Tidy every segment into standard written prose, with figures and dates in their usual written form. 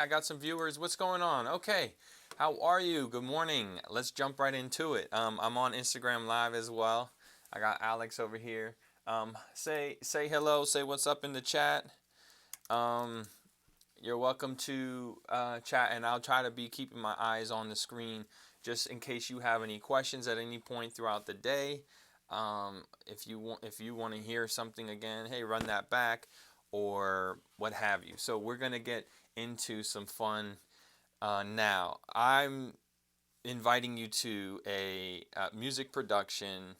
I got some viewers. What's going on? Okay. How are you? Good morning. Let's jump right into it. I'm on Instagram Live as well. I got Alex over here. Say hello. Say what's up in the chat. You're welcome to chat, and I'll try to be keeping my eyes on the screen just in case you have any questions at any point throughout the day. If you want to hear something again, hey, run that back or what have you. So we're gonna get into some fun now. I'm inviting you to a music production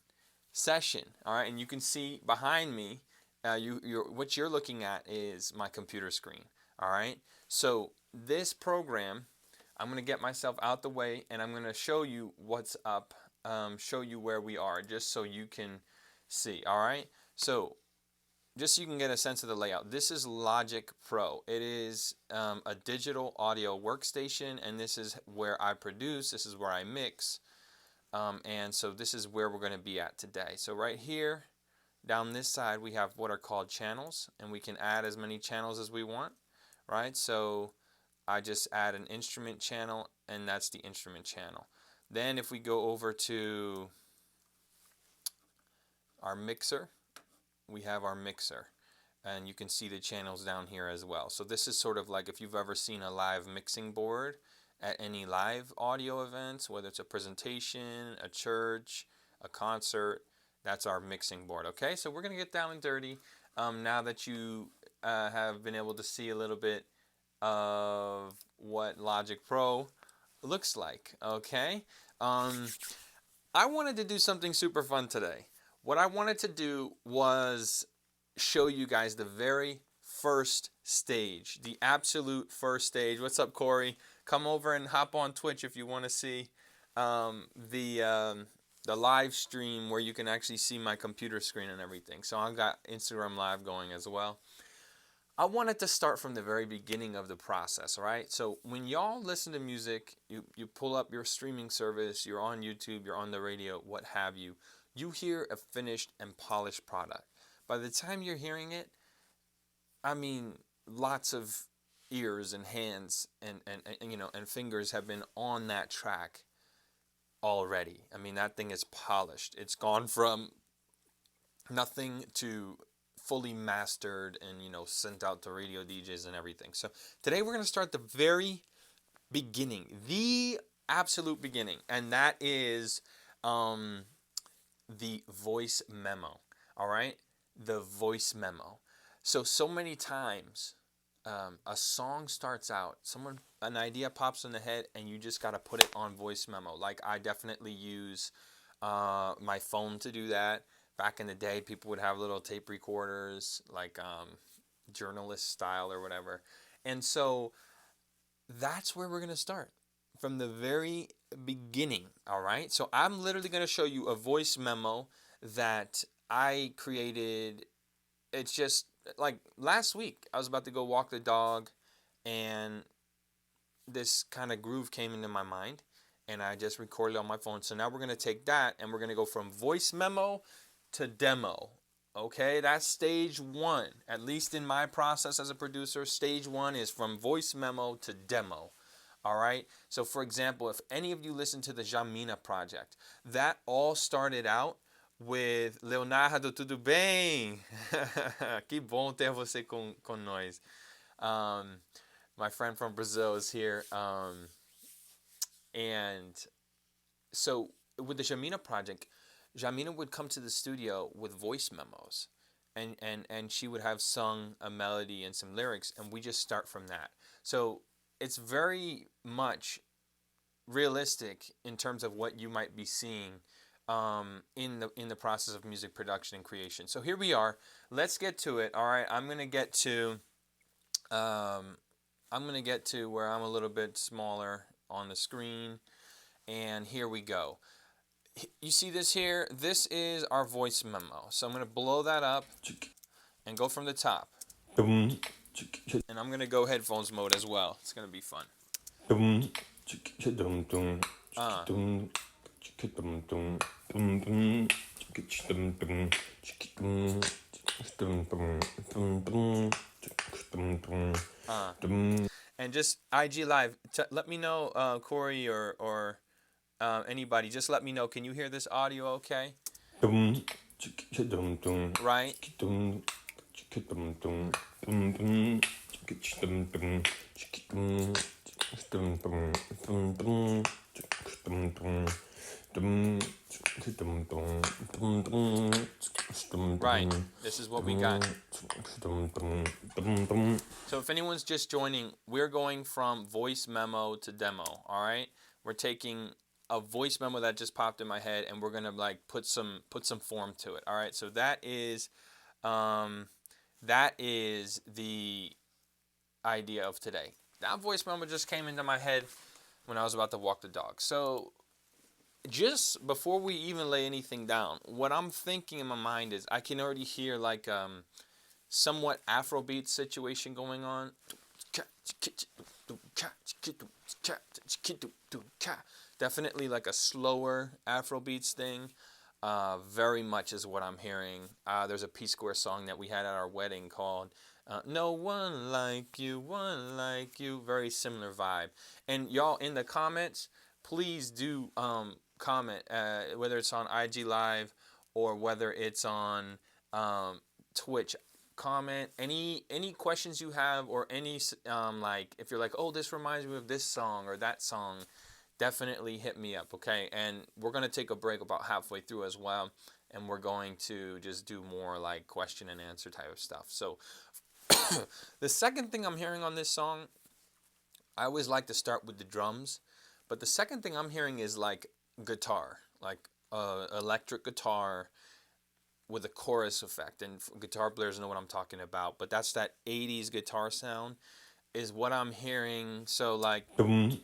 session. All right, and you can see behind me. What you're looking at is my computer screen. All right. So this program, I'm gonna get myself out the way, and I'm gonna show you what's up. Show you where we are, just so you can see. All right. So just so you can get a sense of the layout, this is Logic Pro. It is a digital audio workstation, and this is where I produce, this is where I mix, and so this is where we're going to be at today. So right here, down this side, we have what are called channels, and we can add as many channels as we want, right? So I just add an instrument channel, and that's the instrument channel. Then if we go over to our mixer, we have our mixer, and you can see the channels down here as well. So this is sort of like if you've ever seen a live mixing board at any live audio events, whether it's a presentation, a church, a concert, that's our mixing board. Okay, so we're gonna get down and dirty now that you have been able to see a little bit of what Logic Pro looks like. Okay, I wanted to do something super fun today. What I wanted to do was show you guys the very first stage, the absolute first stage. What's up, Corey? Come over and hop on Twitch if you want to see the live stream where you can actually see my computer screen and everything. So I've got Instagram Live going as well. I wanted to start from the very beginning of the process, right? So when y'all listen to music, you pull up your streaming service, you're on YouTube, you're on the radio, what have you. You hear a finished and polished product. By the time you're hearing it, I mean, lots of ears and hands and fingers have been on that track already. I mean, that thing is polished. It's gone from nothing to fully mastered and, sent out to radio DJs and everything. So today we're going to start the very beginning, the absolute beginning, and that is the voice memo. All right, the voice memo. So many times a song starts out, an idea pops in the head, and you just got to put it on voice memo. Like, I definitely use my phone to do that. Back in the day, people would have little tape recorders, like journalist style or whatever. And so that's where we're going to start, from the very beginning. All right, so I'm literally going to show you a voice memo that I created. It's just like last week I was about to go walk the dog, and this kind of groove came into my mind, and I just recorded it on my phone. So now we're going to take that, and we're going to go from voice memo to demo. Okay, that's stage one. At least in my process as a producer, stage one is from voice memo to demo. All right, so for example, if any of you listen to the Jamina project, that all started out with Leonardo, tudo bem? Que bom ter você com nós. My friend from Brazil is here. And so with the Jamina project, Jamina would come to the studio with voice memos, and she would have sung a melody and some lyrics, and we just start from that. So it's very much realistic in terms of what you might be seeing in the process of music production and creation. So here we are. Let's get to it. All right, I'm gonna get to where I'm a little bit smaller on the screen, and here we go. You see this here? This is our voice memo. So I'm gonna blow that up and go from the top. And I'm gonna go headphones mode as well. It's gonna be fun. And just IG Live, let me know, Corey or anybody. Just let me know. Can you hear this audio? Okay. Right. Right. This is what we got. So if anyone's just joining, we're going from voice memo to demo. All right. We're taking a voice memo that just popped in my head, and we're gonna like put some form to it. All right. So that is the idea of today. That voice memo just came into my head when I was about to walk the dog. So just before we even lay anything down, what I'm thinking in my mind is I can already hear like somewhat Afrobeat situation going on. Definitely like a slower Afrobeats thing. Very much is what I'm hearing. There's a P-Square song that we had at our wedding called No One Like You, One Like You. Very similar vibe. And y'all in the comments, please do comment, whether it's on IG Live or whether it's on Twitch. Comment any questions you have, or any like if you're like, oh, this reminds me of this song or that song, definitely hit me up. Okay, and we're gonna take a break about halfway through as well, and we're going to just do more like question and answer type of stuff. So the second thing I'm hearing on this song, I always like to start with the drums, but the second thing I'm hearing is like guitar, like electric guitar with a chorus effect, and guitar players know what I'm talking about, but that's that 80s guitar sound is what I'm hearing. So like do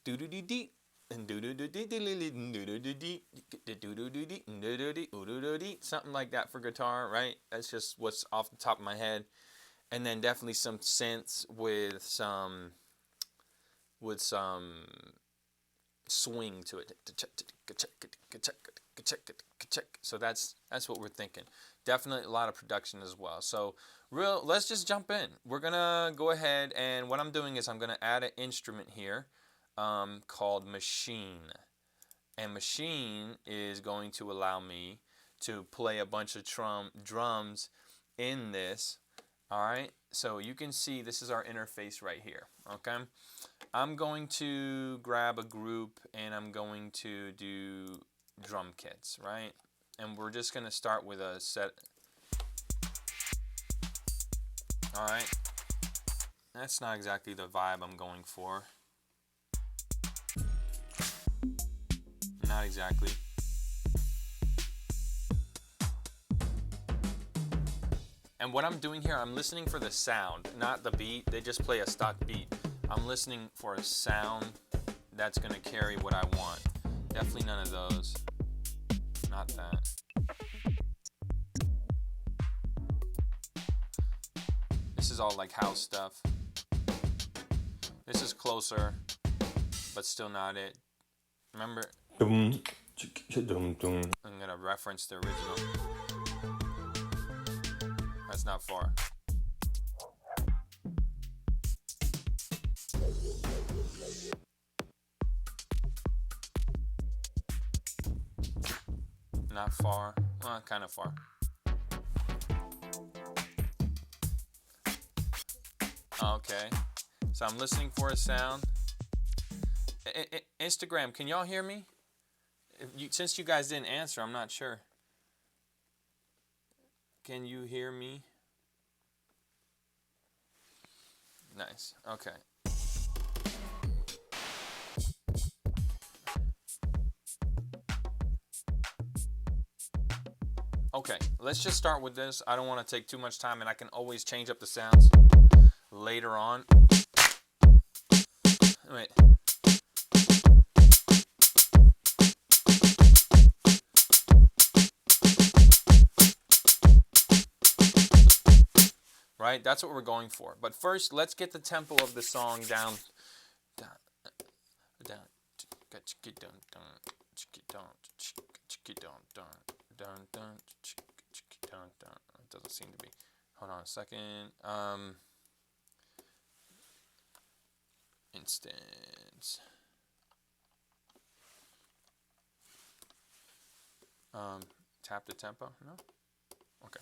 do do dee and do do do dee do do do dee do do do dee do dee, something like that for guitar, right? That's just what's off the top of my head. And then definitely some synths with some swing to it. So that's what we're thinking. Definitely a lot of production as well. So let's just jump in. We're gonna go ahead, and what I'm doing is I'm gonna add an instrument here called Machine. And Machine is going to allow me to play a bunch of drums in this. All right, so you can see this is our interface right here. Okay, I'm going to grab a group and I'm going to do drum kits, right? And we're just going to start with a set. All right, that's not exactly the vibe I'm going for. Not exactly. And what I'm doing here, I'm listening for the sound, not the beat. They just play a stock beat. I'm listening for a sound that's going to carry what I want. Definitely none of those. Not that. This is all like house stuff. This is closer, but still not it. Remember? I'm going to reference the original. That's not far. Not far. Well, kind of far. Okay. So I'm listening for a sound. Instagram, can y'all hear me? Since you guys didn't answer, I'm not sure. Can you hear me? Nice. Okay. Okay, let's just start with this. I don't want to take too much time, and I can always change up the sounds later on. Wait. Right? That's what we're going for. But first, let's get the tempo of the song down. It doesn't seem to be. Hold on a second. instance. Tap the tempo? No? Okay.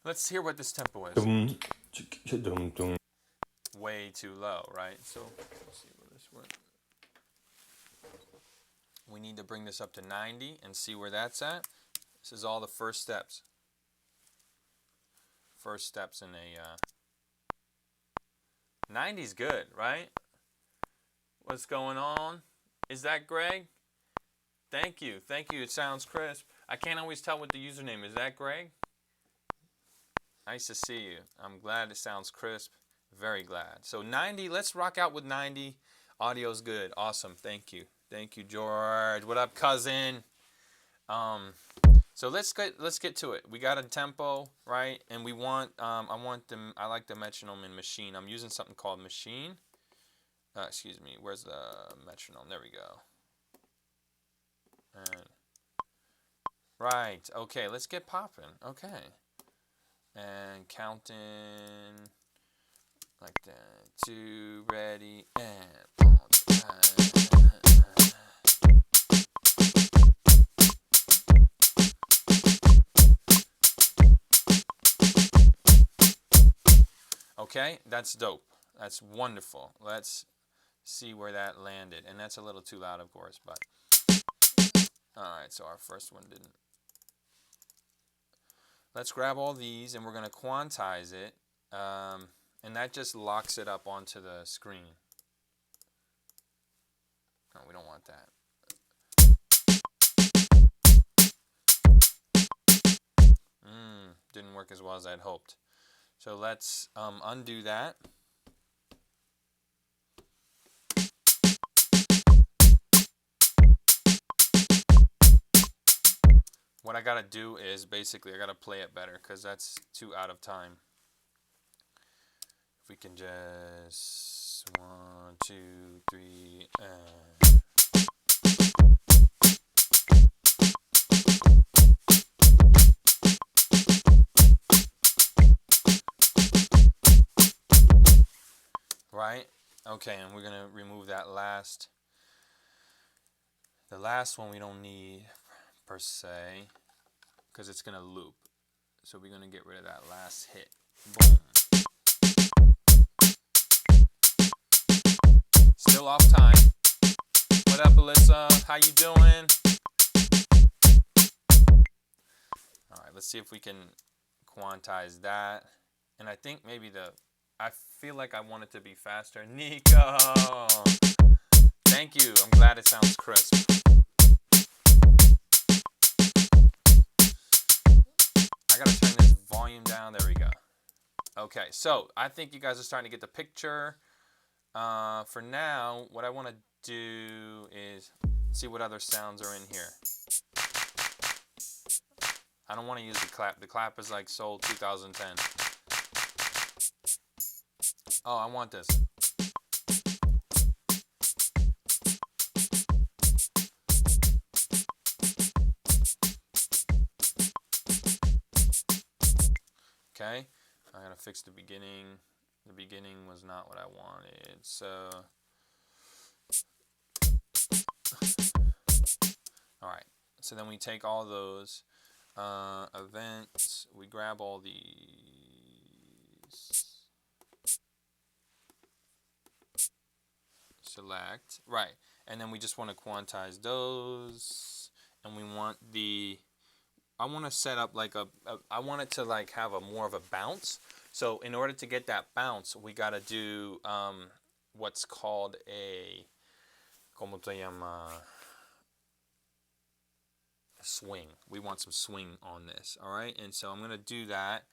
Let's hear what this tempo is. Way too low, right? So let's see where this went. We need to bring this up to 90 and see where that's at. This is all the first steps. First steps in a 90's good, right? What's going on? Is that Greg? Thank you. Thank you. It sounds crisp. I can't always tell what the username is. Is that Greg? Nice to see you. I'm glad it sounds crisp. Very glad. So 90, let's rock out with 90. Audio's good. Awesome. Thank you. Thank you, George. What up, cousin? So let's get to it. We got a tempo, right? And we want I like the metronome in Machine. I'm using something called Machine. Excuse me. Where's the metronome? There we go. And right. Okay, let's get popping. Okay. And counting like that. 2, ready, and on Okay, that's dope. That's wonderful. Let's see where that landed. And that's a little too loud, of course, but alright, so our first one didn't. Let's grab all these and we're going to quantize it. And that just locks it up onto the screen. No, we don't want that. Didn't work as well as I'd hoped. So let's undo that. What I gotta do is basically I gotta play it better because that's too out of time. If we can just 1, 2, 3, and right? Okay, and we're gonna remove that last. The last one we don't need per se because it's gonna loop. So we're gonna get rid of that last hit. Boom. Still off time. What up, Alyssa? How you doing? All right, let's see if we can quantize that. And I think maybe I feel like I want it to be faster. Nico! Thank you. I'm glad it sounds crisp. I gotta turn this volume down. There we go. Okay, so I think you guys are starting to get the picture. For now, what I want to do is see what other sounds are in here. I don't want to use the clap. The clap is like sold 2010. Oh, I want this. Okay, I gotta fix the beginning. The beginning was not what I wanted, so alright, so then we take all those events, we grab all these, select, right, and then we just want to quantize those, and we want I want to set up like I want it to like have more of a bounce. So in order to get that bounce, we got to do what's called a swing. We want some swing on this, all right? And so I'm going to do that.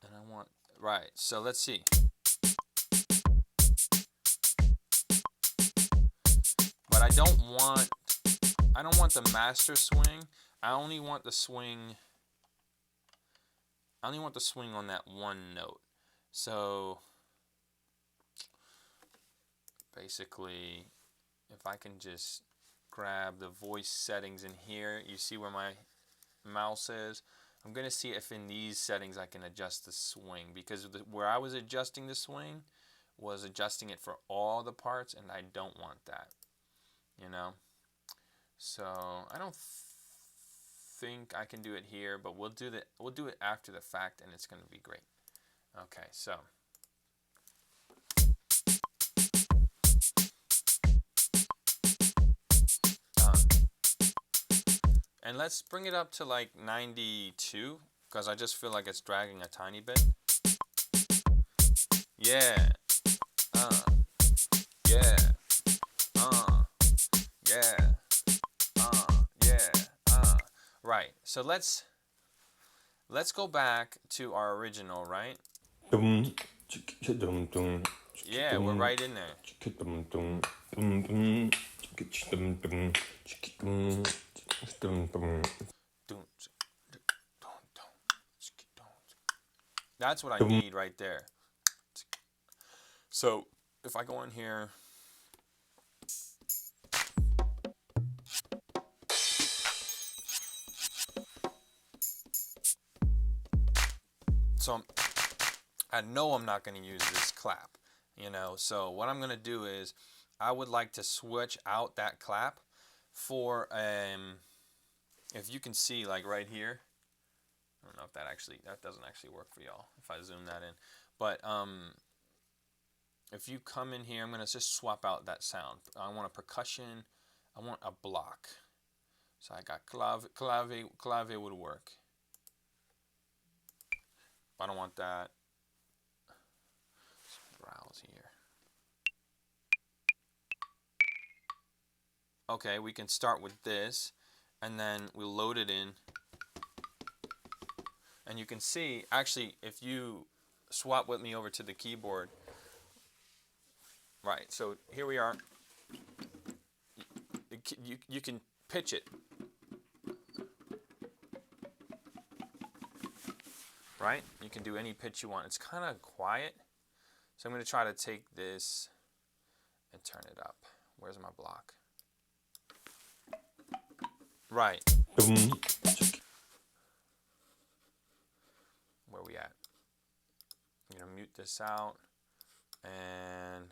And I want, right, so let's see. But I don't want the master swing. I only want the swing on that one note. So basically, if I can just grab the voice settings in here, you see where my mouse is. I'm going to see if in these settings I can adjust the swing, because where I was adjusting the swing was adjusting it for all the parts, and I don't want that, you know. So I don't think I can do it here, but we'll do it after the fact, and it's going to be great. Okay, so and let's bring it up to like 92, because I just feel like it's dragging a tiny bit. Yeah. Yeah. Yeah. Yeah. Right. So let's go back to our original, right? Yeah, we're right in there. That's what I need right there. So if I go in here, so I know I'm not going to use this clap, you know. So what I'm going to do is I would like to switch out that clap for if you can see, like right here. I don't know if that doesn't actually work for y'all if I zoom that in, but if you come in here, I'm going to just swap out that sound. I want a percussion. I want a block. So I got clave would work. I don't want that. Let's browse here. Okay, we can start with this, and then we'll load it in. And you can see, actually, if you swap with me over to the keyboard, right, so here we are. You can pitch it. Right? You can do any pitch you want. It's kind of quiet. So I'm going to try to take this and turn it up. Where's my block? Right. Where we at? I'm going to mute this out. And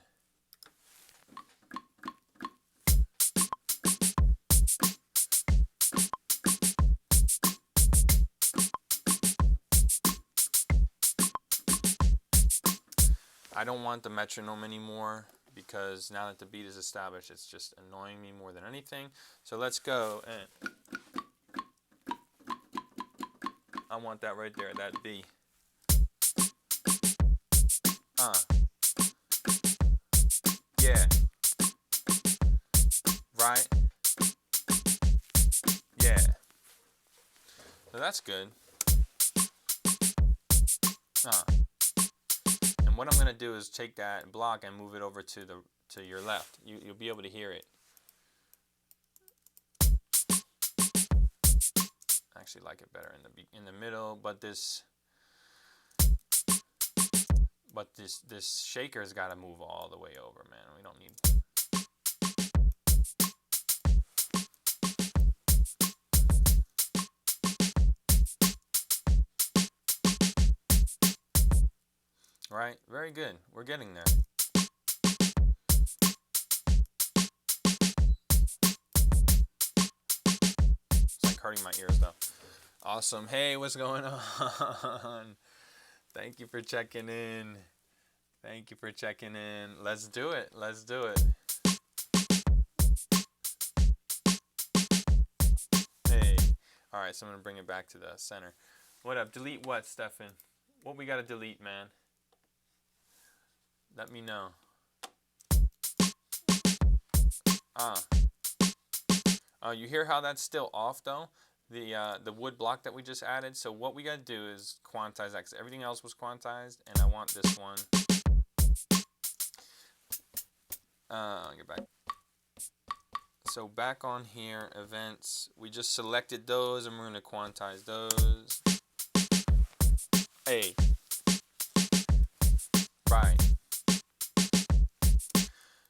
I don't want the metronome anymore, because now that the beat is established, it's just annoying me more than anything. So let's go, and I want that right there, that B. Yeah. Right? Yeah. So that's good. And what I'm going to do is take that block and move it over to your left. You'll be able to hear it. I actually like it better in the middle, but this shaker's got to move all the way over, man. We don't need. Right, very good. We're getting there. It's like hurting my ears though. Awesome. Hey, what's going on? Thank you for checking in. Thank you for checking in. Let's do it. Let's do it. Hey. All right, so I'm going to bring it back to the center. What up? Delete what, Stefan? What we got to delete, man? Let me know. You hear how that's still off though? The wood block that we just added. So what we gotta do is quantize that, 'cause everything else was quantized, and I want this one. Get back. So back on here, events. We just selected those, and we're gonna quantize those. Hey. Right.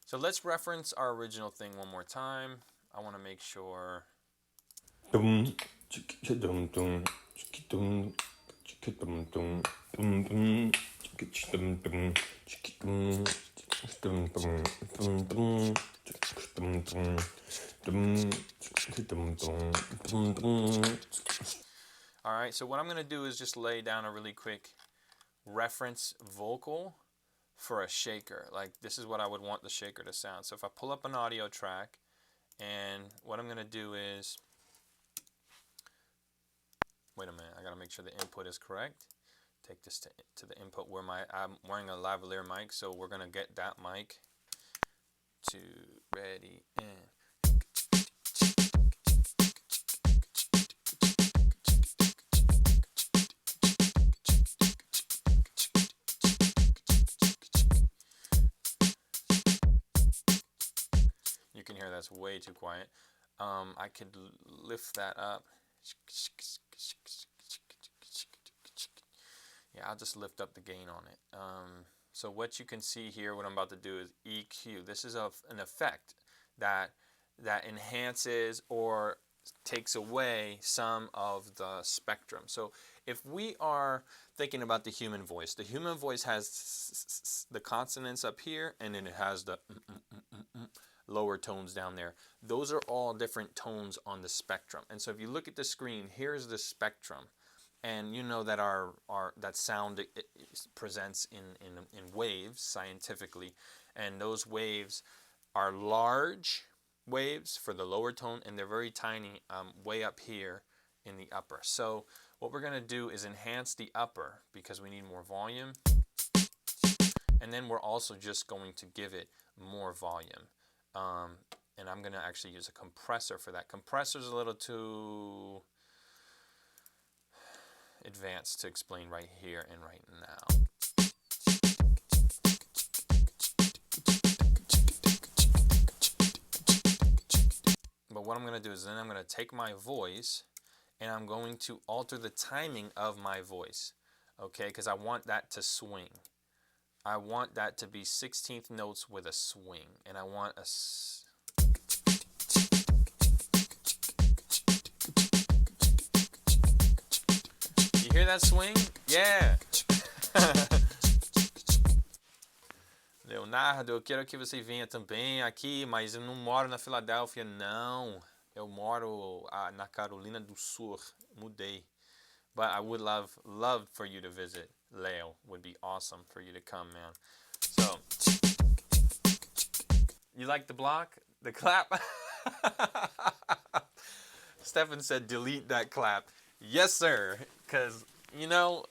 So let's reference our original thing one more time. I want to make sure. Alright, so what I'm going to do is just lay down a really quick reference vocal for a shaker. Like, this is what I would want the shaker to sound. So if I pull up an audio track, and what I'm going to do is, wait a minute, I got to make sure the input is correct. Take this to the input where I'm wearing a lavalier mic, so we're going to get that mic to ready and you can hear that's way too quiet. I could lift that up. Yeah, I'll just lift up the gain on it. So what you can see here, what I'm about to do is EQ. This is an effect that enhances or takes away some of the spectrum. So if we are thinking about the human voice has the consonants up here, and then it has the lower tones down there. Those are all different tones on the spectrum. And so if you look at the screen, here's the spectrum. And you know that that sound it presents in waves scientifically, and those waves are large waves for the lower tone, and they're very tiny way up here in the upper. So what we're going to do is enhance the upper because we need more volume, and then we're also just going to give it more volume. And I'm going to actually use a compressor for that. Compressor's a little too advanced to explain right here and right now. But what I'm going to do is then I'm going to take my voice and I'm going to alter the timing of my voice, okay, because I want that to swing. I want that to be 16th notes with a swing, and I want a you hear that swing? Yeah. Leonardo, eu quero que você venha também aqui, mas eu não moro na Filadélfia, não. Eu moro na Carolina do Sul. Mudei. But I would love for you to visit. Leo would be awesome for you to come, man. So, you like the block? The clap? Stefan said delete that clap. Yes, sir. Because, you know,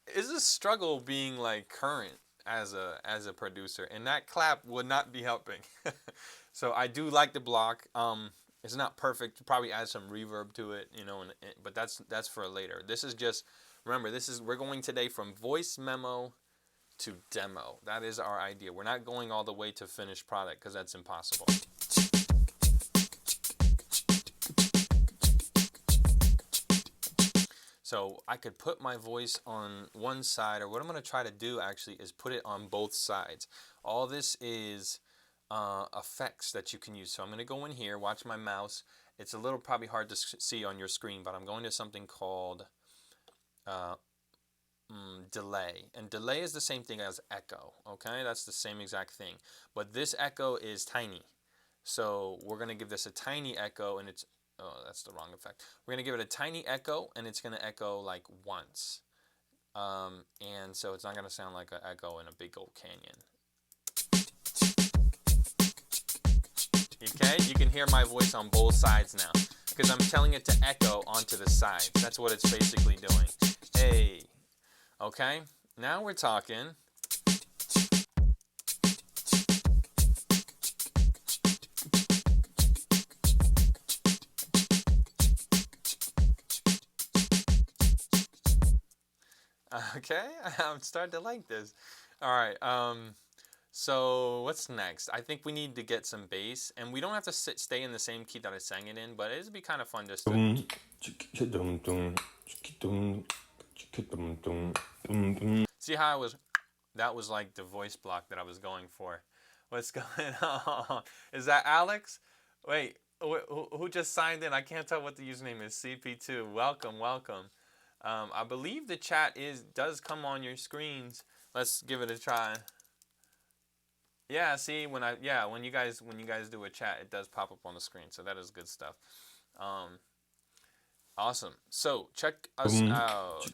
it's a struggle being like current as a producer, and that clap would not be helping. So I do like the block. It's not perfect. Probably add some reverb to it, you know, but that's for later. This is just, remember, we're going today from voice memo to demo. That is our idea. We're not going all the way to finished product because that's impossible. So I could put my voice on one side, or what I'm going to try to do actually is put it on both sides. All this is effects that you can use. So I'm going to go in here, watch my mouse. It's a little probably hard to see on your screen, but I'm going to something called delay. And delay is the same thing as echo, okay? That's the same exact thing. But this echo is tiny. So we're going to give this a tiny echo, and it's, oh, that's the wrong effect. We're going to give it a tiny echo, and it's going to echo like once. And so it's not going to sound like an echo in a big old canyon. Okay, you can hear my voice on both sides now because I'm telling it to echo onto the sides. That's what it's basically doing. Hey, okay, now we're talking. Okay, I'm starting to like this. All right, so what's next? I think we need to get some bass, and we don't have to stay in the same key that I sang it in, but it'd be kind of fun just to... See how that was like the voice block that I was going for. What's going on? Is that Alex? Wait, who just signed in? I can't tell what the username is. CP2. Welcome, welcome. I believe the chat does come on your screens. Let's give it a try. Yeah, see when you guys do a chat, it does pop up on the screen. So that is good stuff. Awesome. So check us out.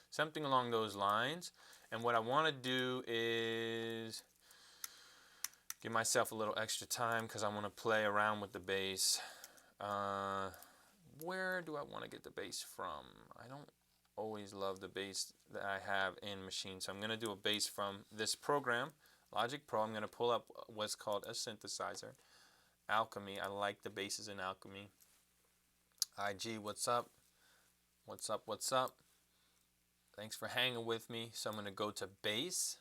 Something along those lines. And what I want to do is give myself a little extra time because I want to play around with the bass. Where do I want to get the bass from? I don't always love the bass that I have in Machine, so I'm going to do a bass from this program, Logic Pro. I'm going to pull up what's called a synthesizer, Alchemy. I like the basses in Alchemy. IG, what's up? What's up? What's up? Thanks for hanging with me. So I'm going to go to bass.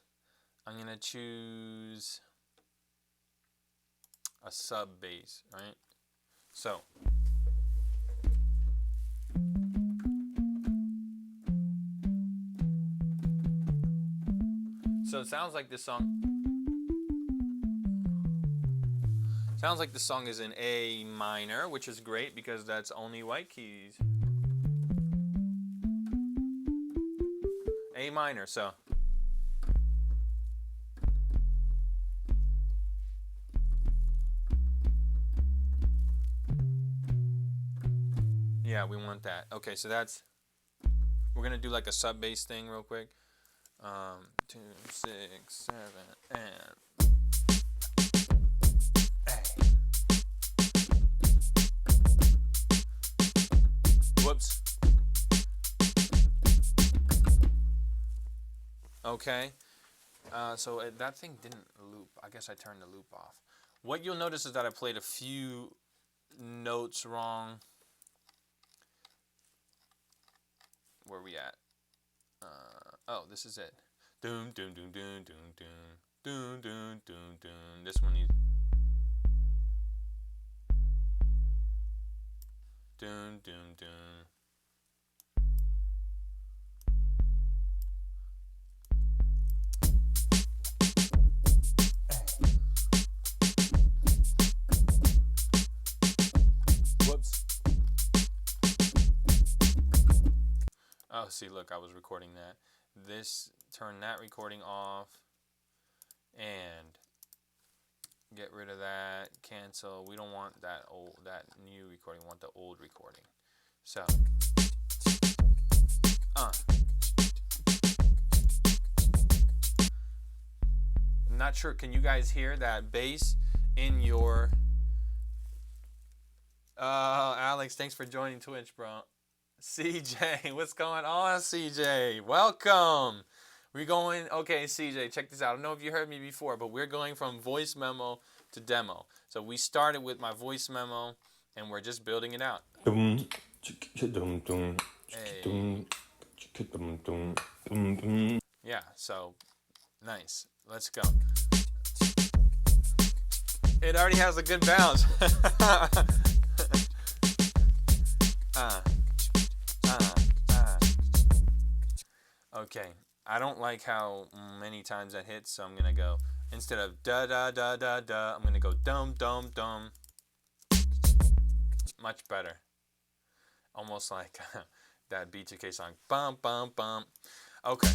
I'm going to choose a sub bass, right? So it sounds like this song is in A minor, which is great because that's only white keys. A minor, so yeah, we want that. Okay, so we're gonna do like a sub bass thing real quick. 2, 6, 7, and hey. Whoops. Okay. So that thing didn't loop. I guess I turned the loop off. What you'll notice is that I played a few notes wrong. Where are we at? Oh, this is it. Doom, doom, doom, doom, doom, doom, doom, doom, doom, doom. This one needs. Doom, doom, doom. Whoops. Oh, see, look, I was recording that. Turn that recording off and get rid of that. Cancel. We don't want that new recording. We want the old recording. So, I'm not sure. Can you guys hear that bass in your? Alex, thanks for joining Twitch, bro. CJ, what's going on, CJ? Welcome. We're going, okay, CJ, check this out. I don't know if you heard me before, but we're going from voice memo to demo. So we started with my voice memo, and we're just building it out. Hey. Yeah, so nice. Let's go. It already has a good bounce. Okay, I don't like how many times that hits, so I'm gonna go, instead of da da da da da, I'm gonna go dum dum dum. Much better. Almost like that B2K song. Bum bum bum. Okay.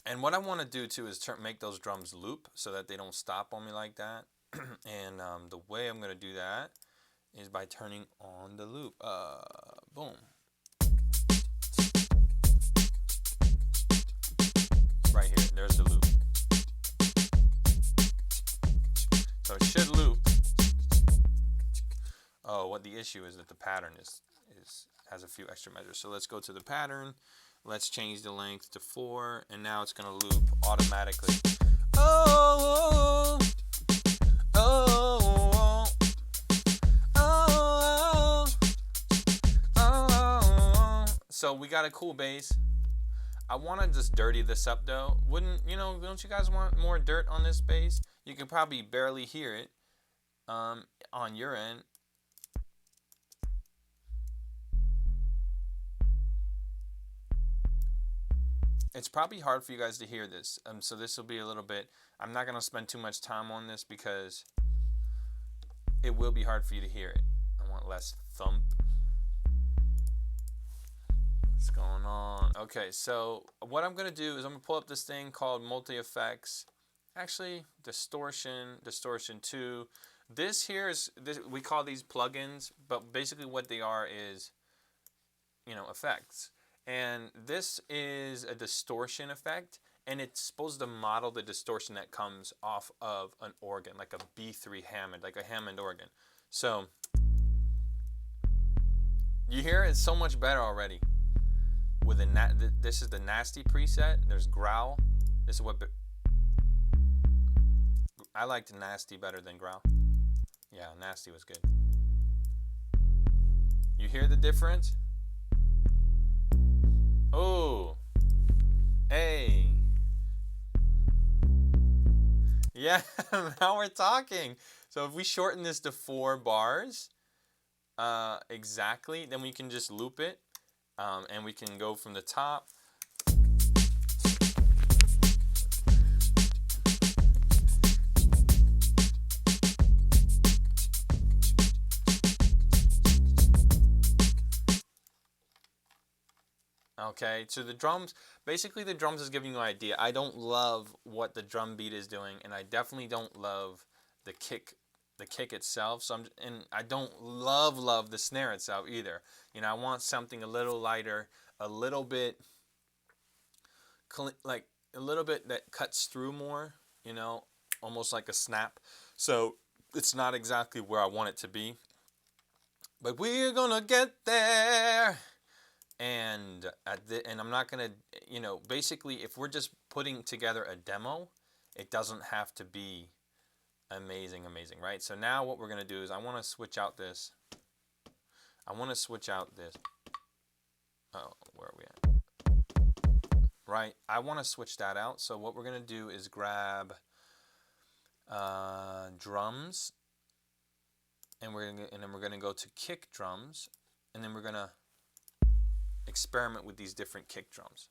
And what I want to do too is make those drums loop so that they don't stop on me like that. And the way I'm gonna do that is by turning on the loop. Boom. Right here, there's the loop. So it should loop. Oh, what the issue is that the pattern has a few extra measures. So let's go to the pattern. Let's change the length to 4, and now it's gonna loop automatically. Oh, oh, oh, oh, oh, oh. So we got a cool bass. I want to just dirty this up though. Don't you guys want more dirt on this bass? You can probably barely hear it. on your end. It's probably hard for you guys to hear this. So this will be a little bit, I'm not going to spend too much time on this because it will be hard for you to hear it. I want less thump. What's going on? Okay, so what I'm going to do is I'm going to pull up this thing called multi-effects. Actually, distortion 2. This here is, we call these plugins, but basically what they are is, you know, effects. And this is a distortion effect, and it's supposed to model the distortion that comes off of an organ, like a B3 Hammond, like a Hammond organ. So you hear it's so much better already. With this is the nasty preset. There's growl. This is what I liked nasty better than growl. Yeah, nasty was good. You hear the difference? Oh, hey. Yeah, now we're talking. So if we shorten this to 4 bars, exactly, then we can just loop it, and we can go from the top. Okay, so the drums, basically the drums is giving you an idea. I don't love what the drum beat is doing, and I definitely don't love the kick itself. So and I don't love the snare itself either. You know, I want something a little lighter, a little bit like a little bit that cuts through more, you know, almost like a snap. So it's not exactly where I want it to be, but we're gonna get there. And I'm not gonna, you know, basically if we're just putting together a demo, it doesn't have to be amazing, right? So now what we're gonna do is I want to switch out this. Oh, where are we at? Right, I want to switch that out. So what we're gonna do is grab drums, and then we're gonna go to kick drums, and then we're gonna experiment with these different kick drums.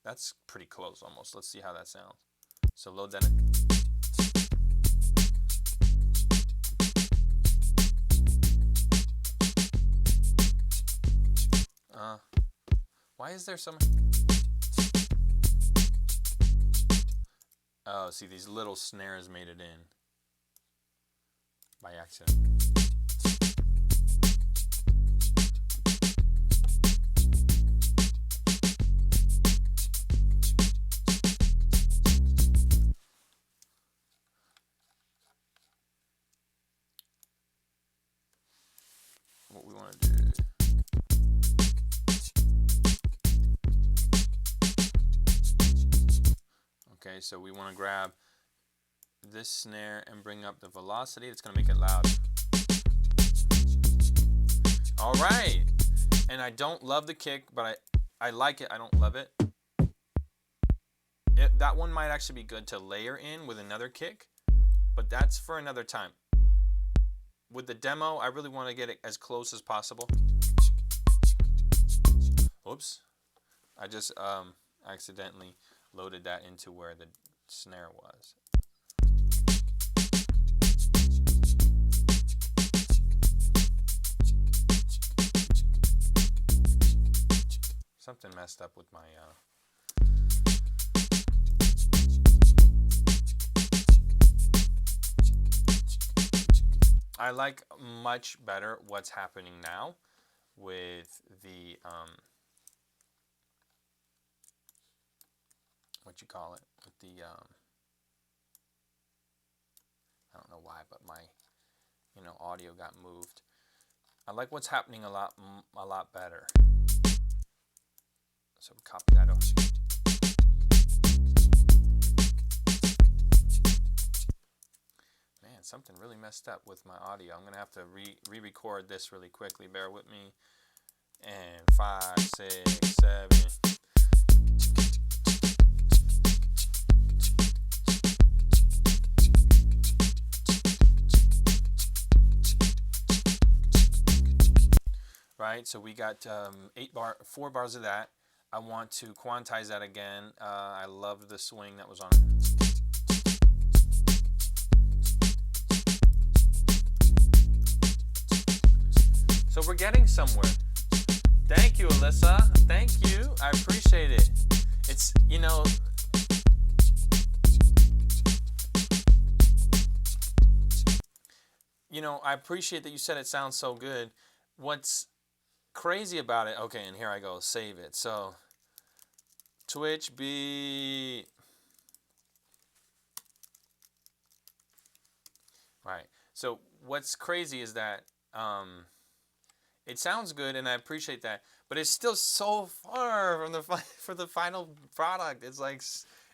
That's pretty close almost. Let's see how that sounds. So load that in. Why is there some... Oh, see, these little snares made it in by accident. What we want to do. Okay, so we want to grab this snare and bring up the velocity. It's going to make it loud. All right. And I don't love the kick, but I like it. I don't love it. That one might actually be good to layer in with another kick, but that's for another time. With the demo, I really want to get it as close as possible. Oops. I just accidentally loaded that into where the snare was. Something messed up with my I like much better what's happening now with the what you call it, with the I don't know why, but my, you know, audio got moved. I like what's happening a lot better. So copy that over. Man, something really messed up with my audio. I'm gonna have to re-record this really quickly. Bear with me. And 5, 6, 7. right? So we got 4 bars of that. I want to quantize that again. I love the swing that was on it. So we're getting somewhere. Thank you, Alyssa. Thank you. I appreciate it. It's, you know, I appreciate that you said it sounds so good. What's crazy about it, okay, and here I go, save it. So, Twitch beat. Right. So, what's crazy is that it sounds good, and I appreciate that, but it's still so far from the final product. It's like,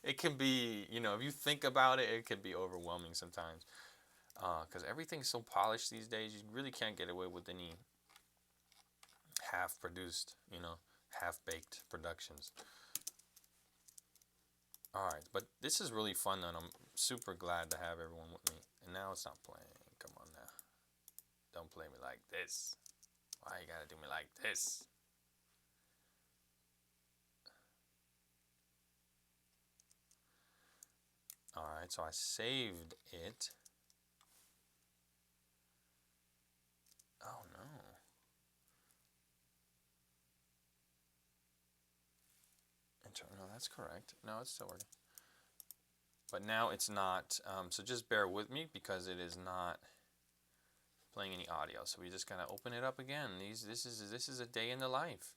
it can be, if you think about it, it can be overwhelming sometimes. Because everything's so polished these days, you really can't get away with any half-produced, half-baked productions. Alright, but this is really fun, and I'm super glad to have everyone with me. And now it's not playing. Come on now. Don't play me like this. Why you gotta do me like this? Alright, so I saved it. Oh no. No, that's correct. No, it's still working. But now it's not. So just bear with me because it is not playing any audio. So we just gotta open it up again. This is a day in the life.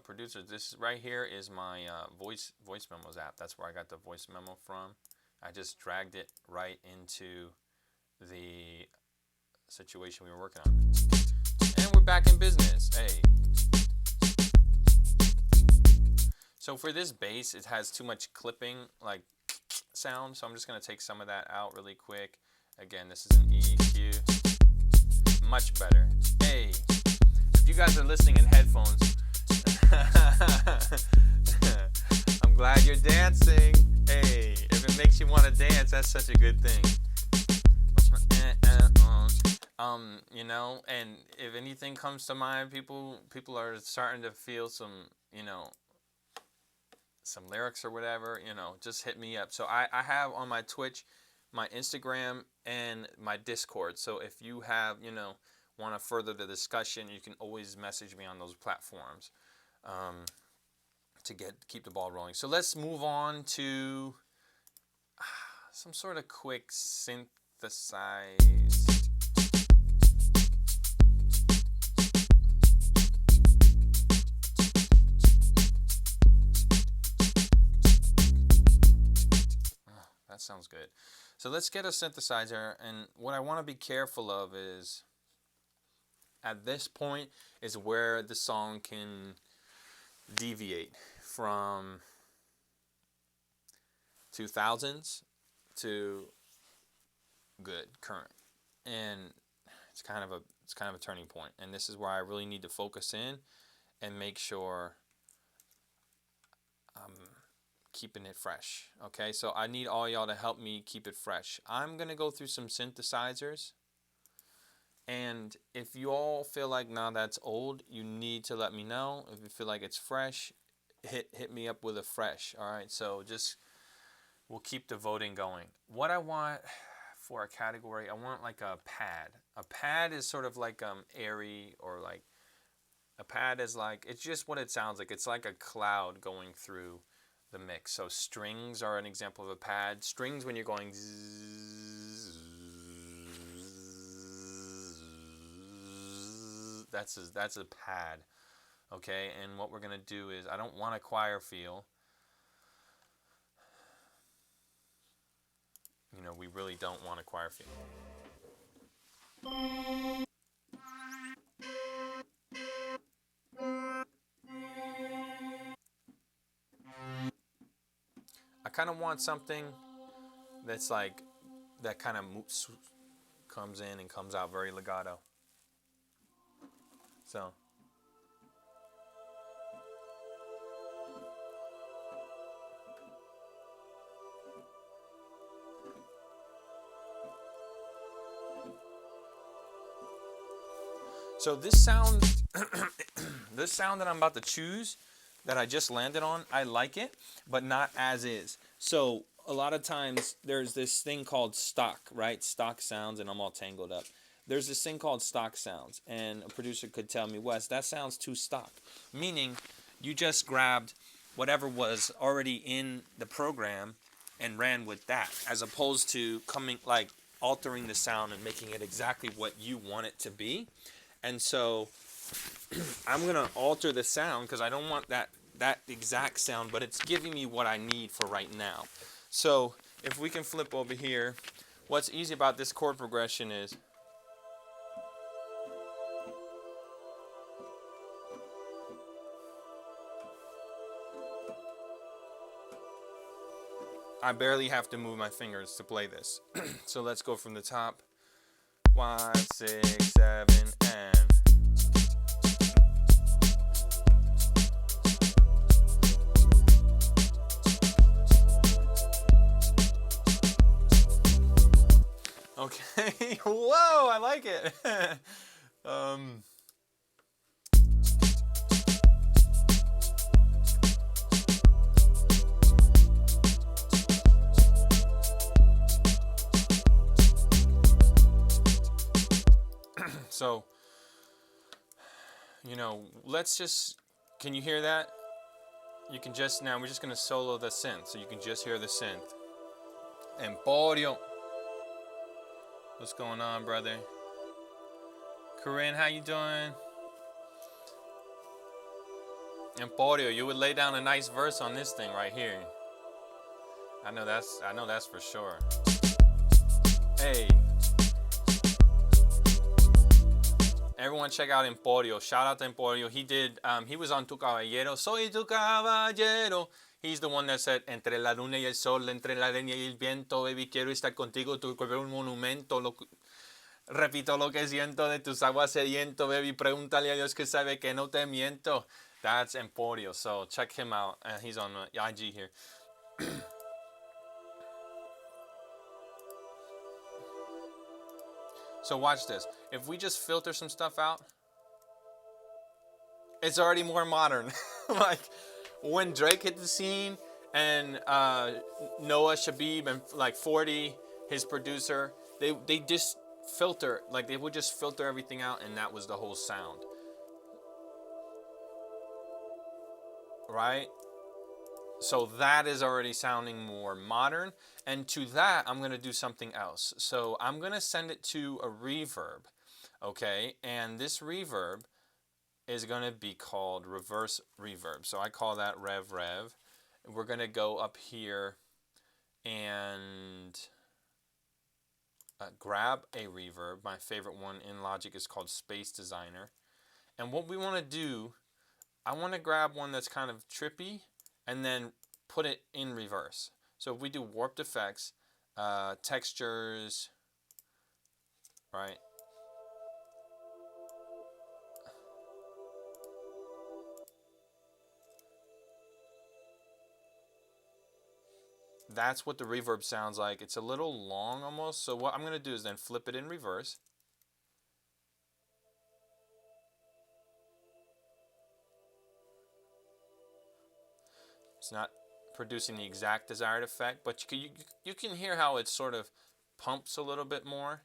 Producer, this right here is my voice memos app. That's where I got the voice memo from. I just dragged it right into the situation we were working on. And we're back in business. Hey. So for this bass, it has too much clipping, like sound. So I'm just going to take some of that out really quick. Again, this is an EQ. Much better. Hey, if you guys are listening in headphones, I'm glad you're dancing. Hey, if it makes you want to dance, that's such a good thing. And if anything comes to mind, people are starting to feel some, some lyrics or whatever, just hit me up. So I have on my Twitch, my Instagram, and my Discord. So if you have, want to further the discussion, you can always message me on those platforms to keep the ball rolling. So let's move on to some sort of quick synthesize. That sounds good. So let's get a synthesizer, and what I want to be careful of is at this point is where the song can deviate from 2000s to good current, and it's kind of a turning point, and this is where I really need to focus in and make sure keeping it fresh. Okay, so I need all y'all to help me keep it fresh. I'm gonna go through some synthesizers, and if you all feel like, nah, that's old, you need to let me know. If you feel like it's fresh, hit me up with a fresh. All right, so we'll keep the voting going. What I want for a category, I want like a pad. A pad is sort of like airy, or like a pad is like, it's just what it sounds like. It's like a cloud going through the mix. So strings are an example of a pad. Strings, when you're going zzz, that's a pad. Okay, and what we're gonna do is, I don't want a choir feel. We really don't want a choir feel. I kind of want something that's like, that kind of comes in and comes out very legato. So. So this sound, this sound that I'm about to choose, that I just landed on, I like it, but not as is. So a lot of times there's this thing called stock, right? Stock sounds, and I'm all tangled up. There's this thing called stock sounds, and a producer could tell me, Wes, that sounds too stock. Meaning, you just grabbed whatever was already in the program and ran with that, as opposed to coming, like, altering the sound and making it exactly what you want it to be. And so I'm gonna alter the sound because I don't want that exact sound, but it's giving me what I need for right now. So if we can flip over here, what's easy about this chord progression is I barely have to move my fingers to play this. So let's go from the top. 1, 6, 7, and okay. Whoa, I like it. So, you know, let's just, can you hear that? You can just, now we're just going to solo the synth, so you can just hear the synth. Emporio. What's going on, brother? Corinne, how you doing? Emporio, you would lay down a nice verse on this thing right here. I know that's for sure. Hey. Everyone check out Emporio. Shout out to Emporio. He did, he was on Tu Caballero. Soy tu caballero. He's the one that said, entre la luna y el sol, entre la arena y el viento, baby, quiero estar contigo, tu cuerpo es un monumento. Repito lo que siento de tus aguas sediento, baby, pregúntale a Dios que sabe que no te miento. That's Emporio. So check him out. He's on IG here. So watch this. If we just filter some stuff out, it's already more modern. Like when Drake hit the scene and Noah Shabib and like 40, his producer, they just filter, like they would just filter everything out, and that was the whole sound. Right? So that is already sounding more modern. And to that, I'm going to do something else. So I'm going to send it to a reverb. Okay? And this reverb is going to be called reverse reverb. So I call that rev. We're going to go up here and grab a reverb. My favorite one in Logic is called Space Designer. And what we want to do, I want to grab one that's kind of trippy and then put it in reverse. So if we do warped effects, textures, right? That's what the reverb sounds like. It's a little long almost. So what I'm going to do is then flip it in reverse. It's not producing the exact desired effect, but you can hear how it sort of pumps a little bit more.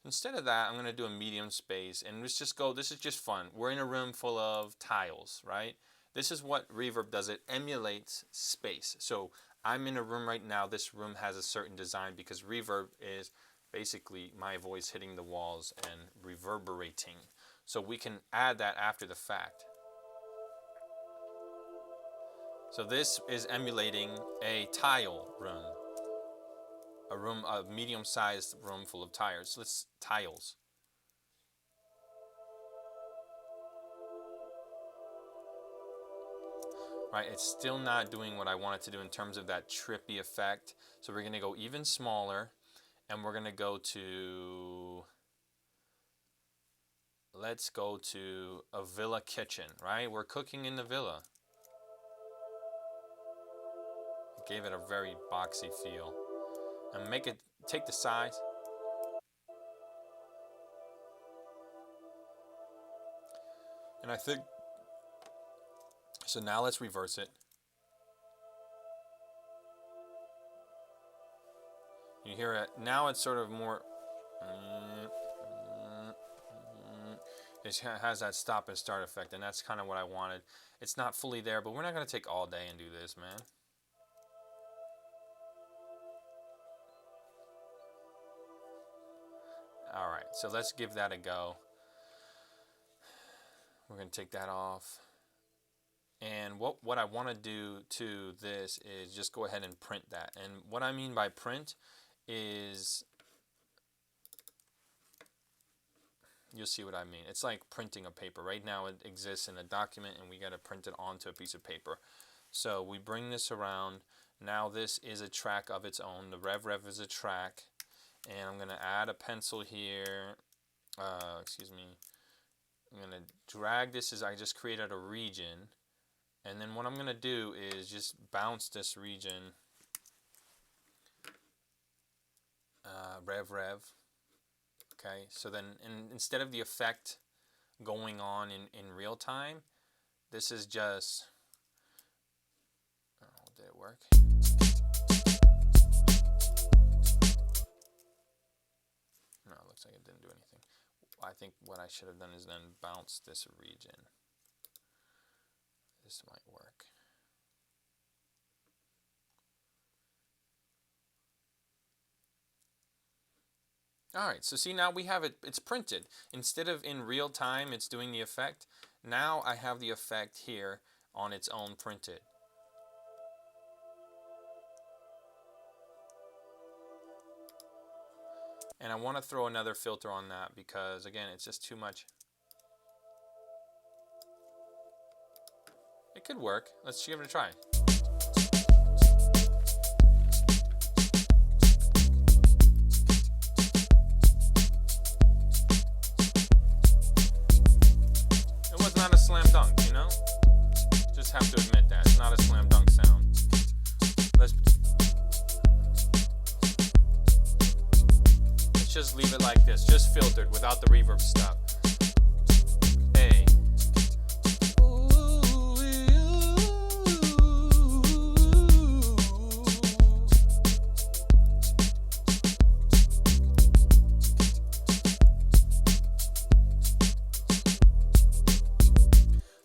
Instead of that, I'm going to do a medium space, and let's just go, this is just fun. We're in a room full of tiles, right? This is what reverb does. It emulates space. So I'm in a room right now. This room has a certain design because reverb is basically my voice hitting the walls and reverberating. So we can add that after the fact. So this is emulating a tile room. A medium-sized room full of tiles. Tiles. Right, it's still not doing what I want it to do in terms of that trippy effect. So we're going to go even smaller, and we're going to go to, let's go to a villa kitchen, right? We're cooking in the villa. It gave it a very boxy feel. And make it, take the size. And I think, so now let's reverse it. You hear it, now it's sort of more, it has that stop and start effect, and that's kind of what I wanted. It's not fully there, but we're not going to take all day and do this, man. Alright, so let's give that a go. We're going to take that off. And what I want to do to this is just go ahead and print that. And what I mean by print is, you'll see what I mean. It's like printing a paper. Right now it exists in a document and we got to print it onto a piece of paper. So we bring this around. Now this is a track of its own. The rev is a track. And I'm going to add a pencil here. Excuse me. I'm going to drag this as I just created a region. And then what I'm going to do is just bounce this region. Rev. Okay, so then instead of the effect going on in real time, this is just, oh, did it work? No, it looks like it didn't do anything. I think what I should have done is then bounce this region. This might work. Alright, so see, now we have it, it's printed. Instead of in real time it's doing the effect, now I have the effect here on its own printed. And I want to throw another filter on that because, again, it's just too much. It could work. Let's give it a try. Not a slam dunk, you know? Just have to admit that. It's not a slam dunk sound. Let's just leave it like this. Just filtered without the reverb stuff. Hey.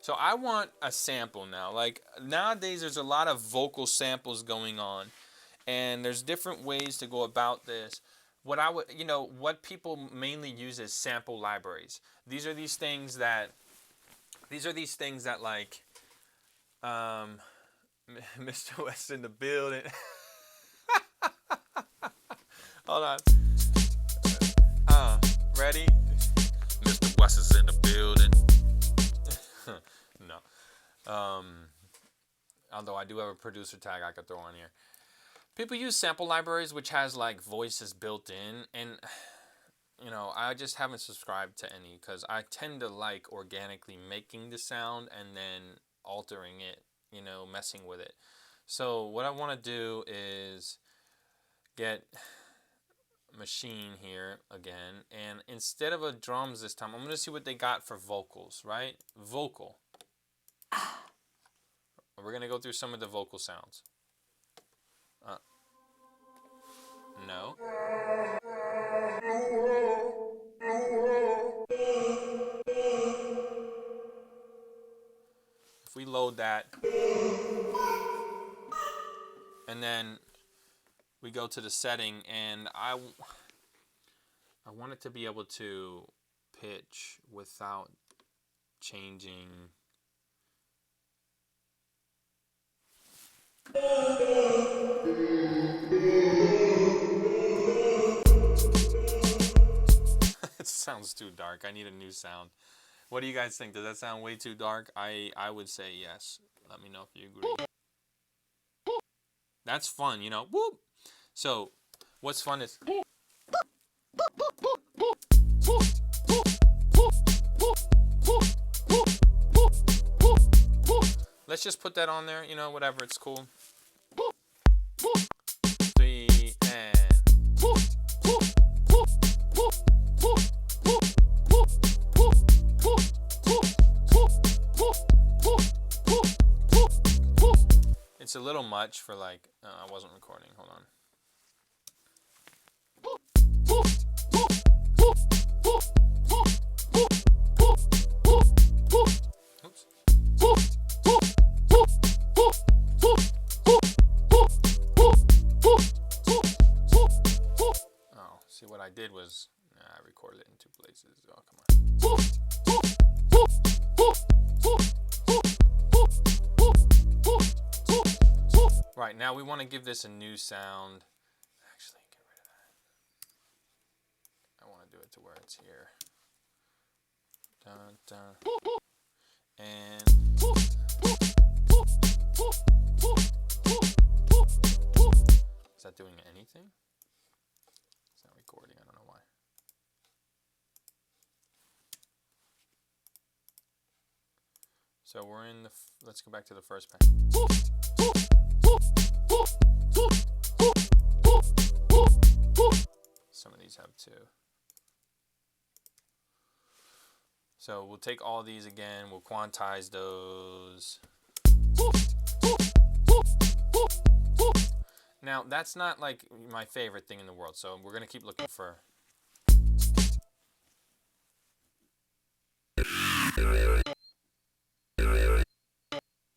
So I want a sample now. Like nowadays there's a lot of vocal samples going on and there's different ways to go about this. What I would, what people mainly use is sample libraries. These are these things that like Mr. West in the building. Hold on. Ready? Mr. West is in the building. No. Although I do have a producer tag I could throw on here. People use sample libraries which has like voices built in, and I just haven't subscribed to any because I tend to like organically making the sound and then altering it, messing with it. So what I want to do is get machine here again, and instead of a drums this time, I'm going to see what they got for vocals, right? Vocal. We're going to go through some of the vocal sounds. No. If we load that, and then we go to the setting, and I want it to be able to pitch without changing. It sounds too dark. I need a new sound. What do you guys think? Does that sound way too dark? I would say yes. Let me know if you agree. That's fun, Whoop. So, what's fun is let's just put that on there, whatever, it's cool. 3 and It's a little much for like, I wasn't recording, hold on. Oops. Oh, see what I did was, I recorded it in 2 places. Oh, come on. Right, now we want to give this a new sound. Actually, get rid of that. I want to do it to where it's here. Dun, dun. And is that doing anything? It's not recording, I don't know why. So we're in the, let's go back to the first pack. Some of these have 2. So we'll take all these again, we'll quantize those. Now that's not like my favorite thing in the world, so we're gonna keep looking for.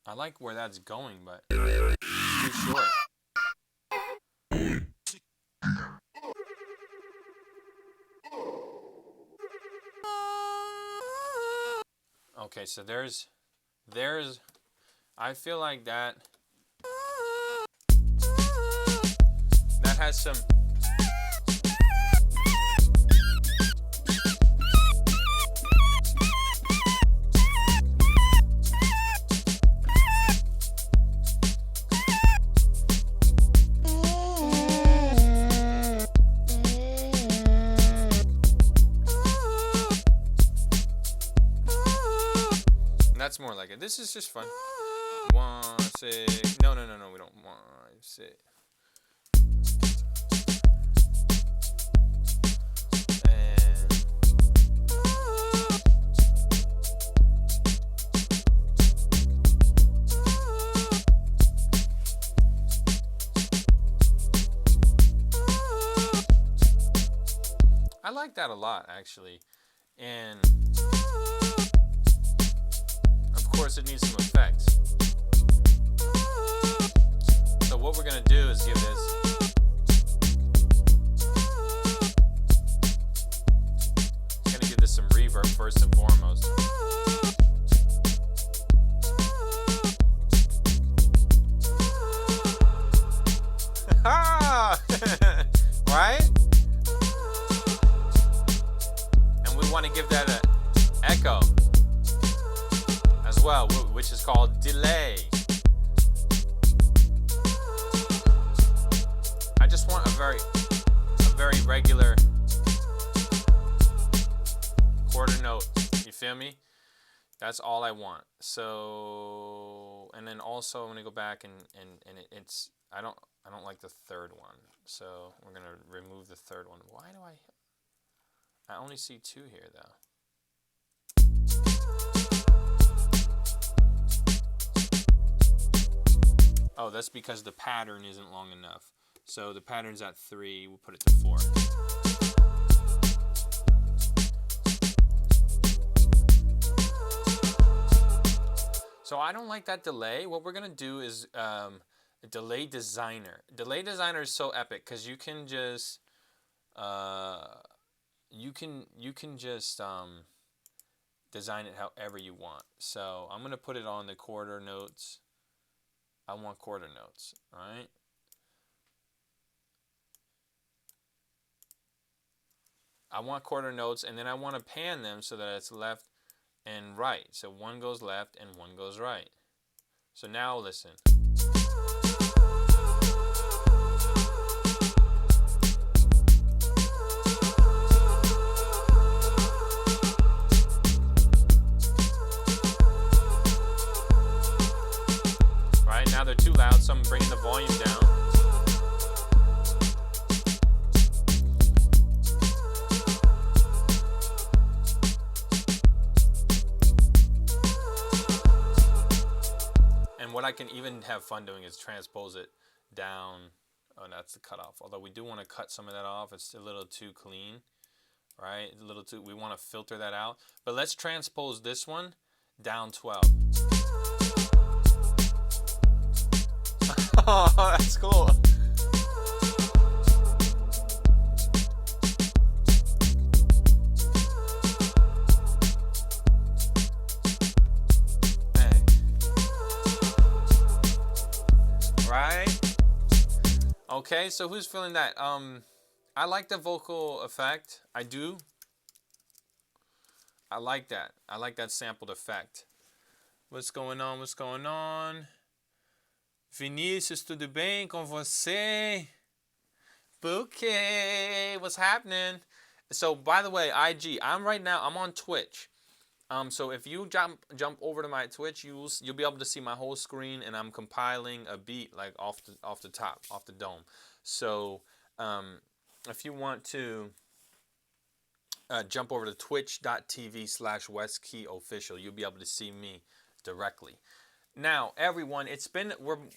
I like where that's going, but it's too short. Okay, so there's, I feel like that has some, that's more like it. This is just fun. 1, 6. No, we don't want 6. And I like that a lot, actually. And of course it needs some effects. So what we're gonna do is give this some reverb first and foremost. Right? And we want to give that an echo as well, which is called delay. I just want a very regular quarter note. You feel me? That's all I want. So, and then also I'm gonna go back and it's I don't like the third one. So we're gonna remove the third one. Why do I only see 2 here though? Oh, that's because the pattern isn't long enough. So the pattern's at 3, we'll put it to 4. So I don't like that delay. What we're gonna do is a delay designer. Delay designer is so epic because you can just design it however you want. So I'm gonna put it on the quarter notes. I want quarter notes, all right? I want quarter notes, and then I want to pan them so that it's left and right. So one goes left and one goes right. So now listen. Right, now they're too loud, so I'm bringing the volume down. what I can even have fun doing is transpose it down. Oh, that's the cutoff. Although we do want to cut some of that off. It's a little too clean, right? A little too. We want to filter that out. But let's transpose this one down 12. Oh, that's cool. Hey. Right? Okay, so who's feeling that? I like the vocal effect. I do. I like that. I like that sampled effect. What's going on? What's going on? Vinícius, tudo bem com você? Bouquet, what's happening? So, by the way, IG, I'm on Twitch. So if you jump over to my Twitch, you'll be able to see my whole screen, and I'm compiling a beat like off the top, off the dome. So, if you want to jump over to twitch.tv/WesKeyOfficial, you'll be able to see me directly. Now, everyone,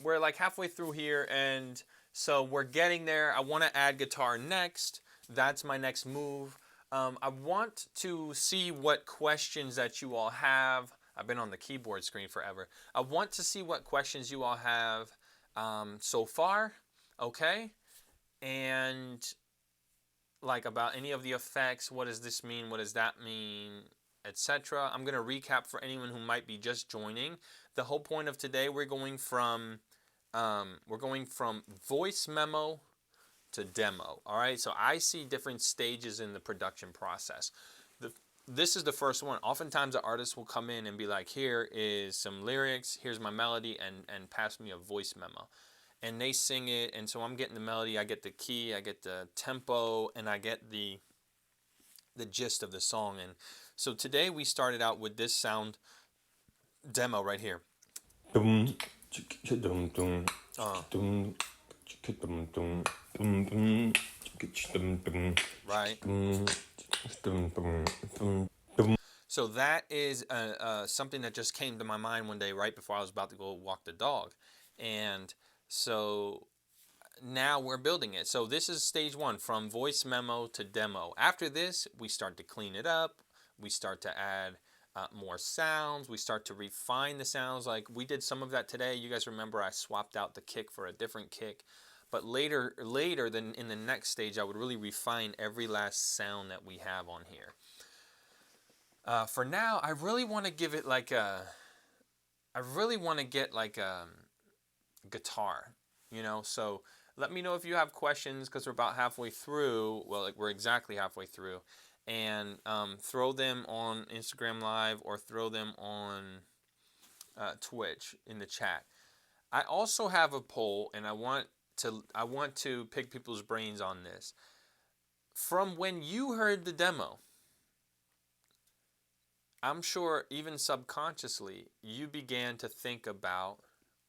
we're like halfway through here, and so we're getting there. I want to add guitar next. That's my next move. I want to see what questions that you all have. I've been on the keyboard screen forever. I want to see what questions you all have so far, okay? And like about any of the effects. What does this mean? What does that mean? Etc. I'm going to recap for anyone who might be just joining. The whole point of today, we're going from voice memo to demo. All right, so I see different stages in the production process. This is the first one. Oftentimes, the artist will come in and be like, "Here is some lyrics. Here's my melody, and pass me a voice memo." And they sing it, and so I'm getting the melody. I get the key, I get the tempo, and I get the gist of the song. And so today we started out with this sound demo right here. Right. So that is something that just came to my mind one day right before I was about to go walk the dog. And so now we're building it. So this is stage one, from voice memo to demo. After this, we start to clean it up. We start to add more sounds. We start to refine the sounds. Like we did some of that today. You guys remember I swapped out the kick for a different kick. But later then in the next stage, I would really refine every last sound that we have on here. For now, I really want to give it like I really want to get like a guitar, you know. So let me know if you have questions, because we're about halfway through. Well, like we're exactly halfway through. And throw them on Instagram Live or throw them on Twitch in the chat. I also have a poll, and I want to pick people's brains on this. From when you heard the demo, I'm sure even subconsciously you began to think about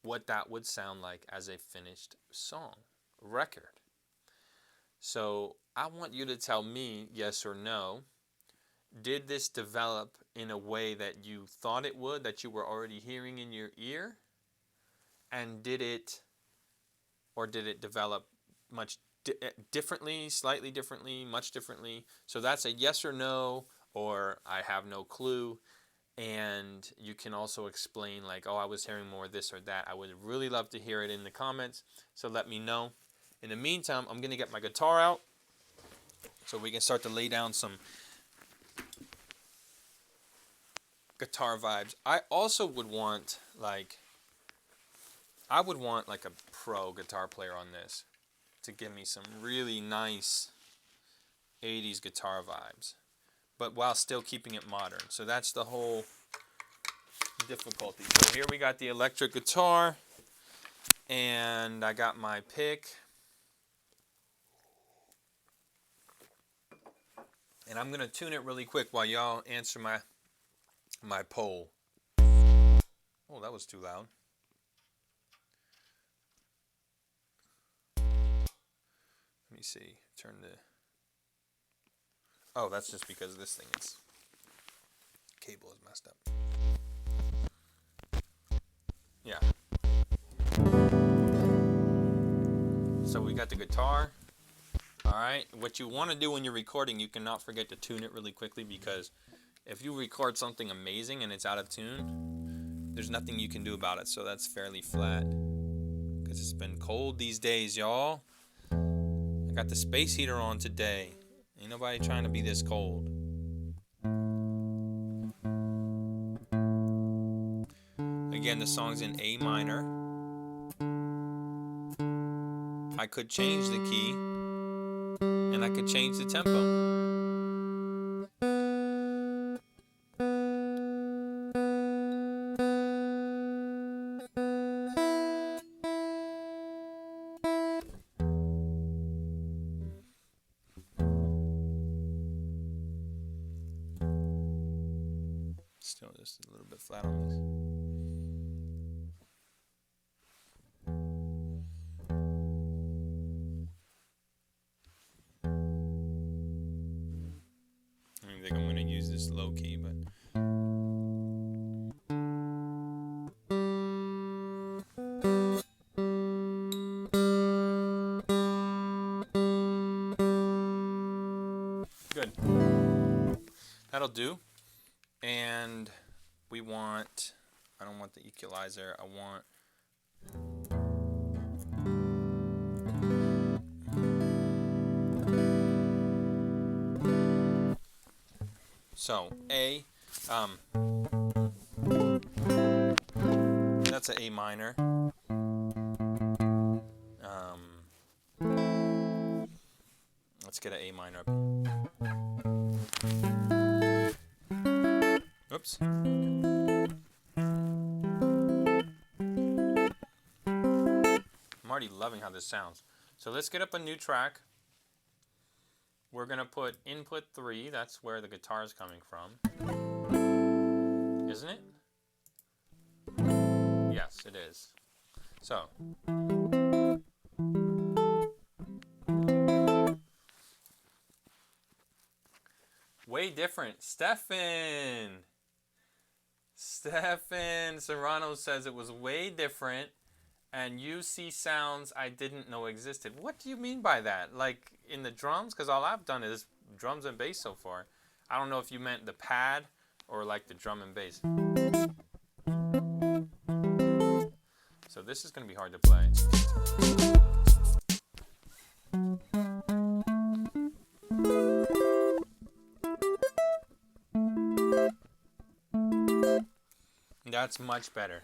what that would sound like as a finished song, record. So I want you to tell me yes or no. Did this develop in a way that you thought it would, that you were already hearing in your ear? And did it develop much differently, slightly differently, much differently? So that's a yes or no, or I have no clue. And you can also explain like, oh, I was hearing more this or that. I would really love to hear it in the comments. So let me know. In the meantime, I'm going to get my guitar out so we can start to lay down some guitar vibes. I also would want like a pro guitar player on this to give me some really nice 80s guitar vibes, but while still keeping it modern. So that's the whole difficulty. So here we got the electric guitar, and I got my pick. And I'm going to tune it really quick while y'all answer my poll. Oh, that was too loud. Let me see. Turn the... Oh, that's just because this thing is... Cable is messed up. Yeah. got the guitar. Alright, what you want to do when you're recording, you cannot forget to tune it really quickly, because if you record something amazing and it's out of tune, there's nothing you can do about it. So that's fairly flat, because it's been cold these days, y'all. I got the space heater on today. Ain't nobody trying to be this cold. Again, the song's in A minor. I could change the key, and I could change the tempo. Still just a little bit flat on this. I think I'm going to use this low key, but good. That'll do. And we want, I don't want the equalizer, I want so A, that's an A minor. Let's get an A minor up. Oops. I'm already loving how this sounds. So let's get up a new track. We're going to put input 3. That's where the guitar is coming from. Isn't it? Yes, it is. So. Way different. Stefan Serrano says it was way different, and you see sounds I didn't know existed. What do you mean by that? Like in the drums? Because all I've done is drums and bass so far. I don't know if you meant the pad or like the drum and bass. So this is going to be hard to play. That's much better.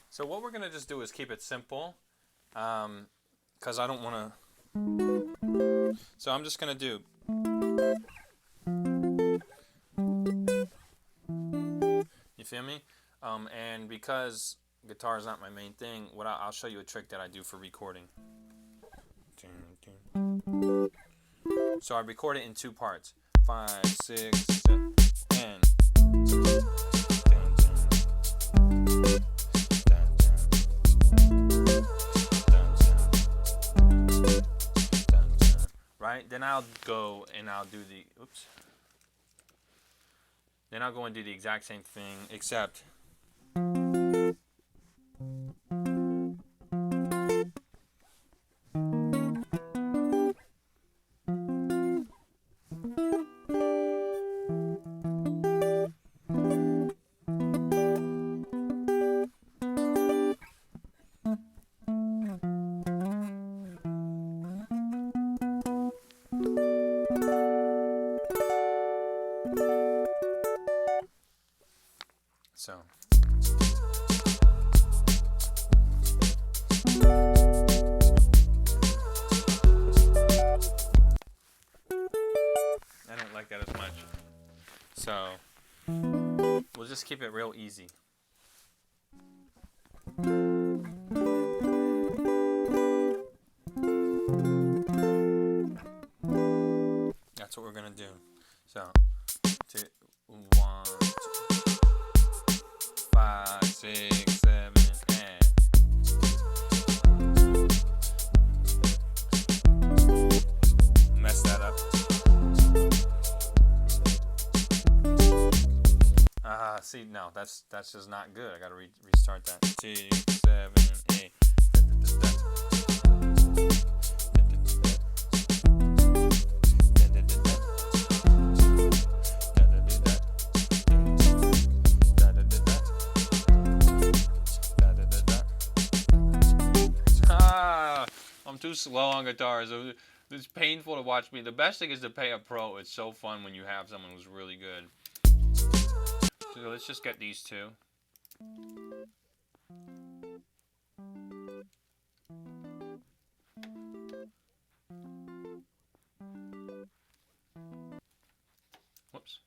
So what we're going to just do is keep it simple, because I don't want to, so I'm just going to do, you feel me? And because guitar is not my main thing, I'll show you a trick that I do for recording. So I record it in 2 parts, 5, 6, 7, and right? Then I'll go and I'll do the, oops. Then I'll go and do the exact same thing, except So. I don't like that as much. So, we'll just keep it real easy. That's what we're gonna do. So, 2, 1, 2, 5, 6, 7, and mess that up. See, no, that's just not good. I gotta restart that. 2, 7, 8. I'm too slow on guitar, so it's painful to watch me. The best thing is to pay a pro. It's so fun when you have someone who's really good. So let's just get these two. Whoops.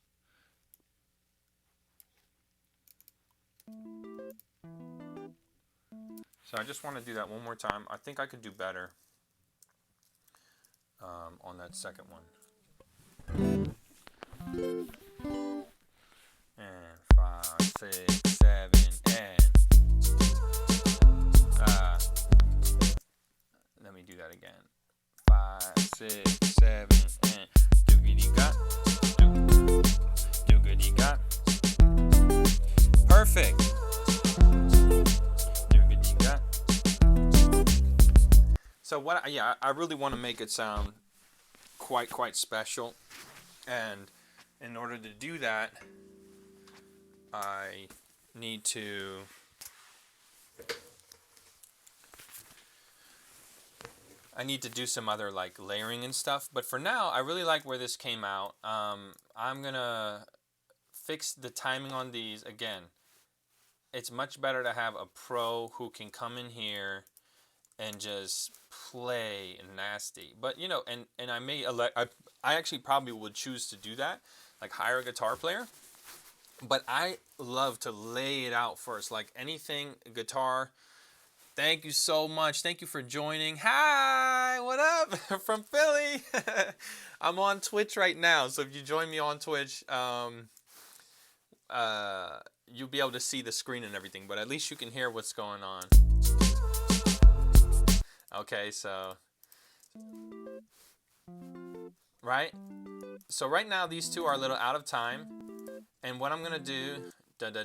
So I just want to do that one more time. I think I could do better on that second one. And 5, 6, 7, and let me do that again. 5, 6, 7, and doogity got, doogity got. Perfect. Doogity got. So what? Yeah, I really want to make it sound quite special, and in order to do that, I need to do some other like layering and stuff. But for now, I really like where this came out. I'm gonna fix the timing on these again. It's much better to have a pro who can come in here and just play nasty. But you know, and I may I actually probably would choose to do that, like hire a guitar player. But I love to lay it out first, like anything guitar. Thank you so much. Thank you for joining. Hi, what up? From Philly. I'm on Twitch right now, so if you join me on Twitch, you'll be able to see the screen and everything, but at least you can hear what's going on. Okay, so right? So right now these two are a little out of time. And what I'm gonna do, those are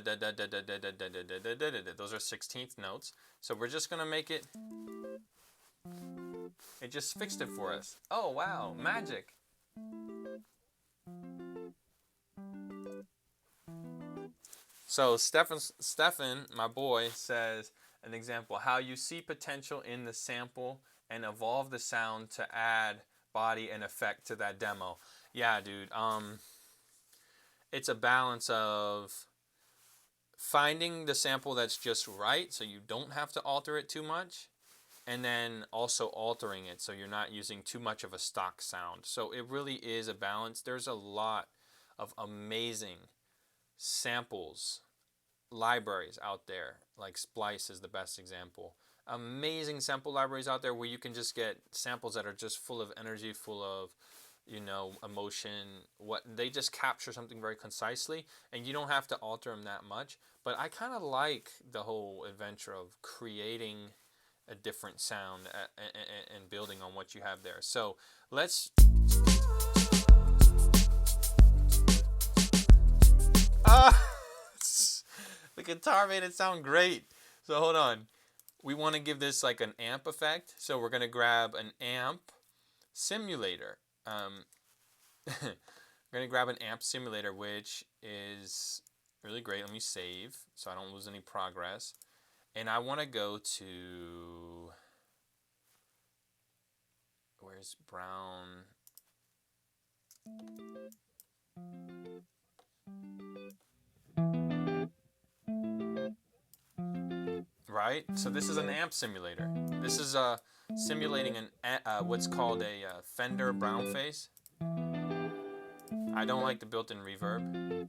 16th notes. So we're just gonna make it. It just fixed it for us. Oh wow, magic! So Stefan, my boy, says an example: how you see potential in the sample and evolve the sound to add body and effect to that demo. Yeah, dude. It's a balance of finding the sample that's just right, so you don't have to alter it too much, and then also altering it so you're not using too much of a stock sound. So it really is a balance. There's a lot of amazing samples, libraries out there. Like Splice is the best example. Amazing sample libraries out there where you can just get samples that are just full of energy, full of, you know, emotion. What they just capture something very concisely, and you don't have to alter them that much. But I kind of like the whole adventure of creating a different sound and building on what you have there. So let's. The guitar made it sound great. So hold on. We want to give this like an amp effect. So we're going to grab an amp simulator. We're going to grab an amp simulator, which is really great. Let me save so I don't lose any progress. And I want to go to, where's Brown? right? So this is an amp simulator. This is simulating what's called a Fender brown face. I don't like the built-in reverb.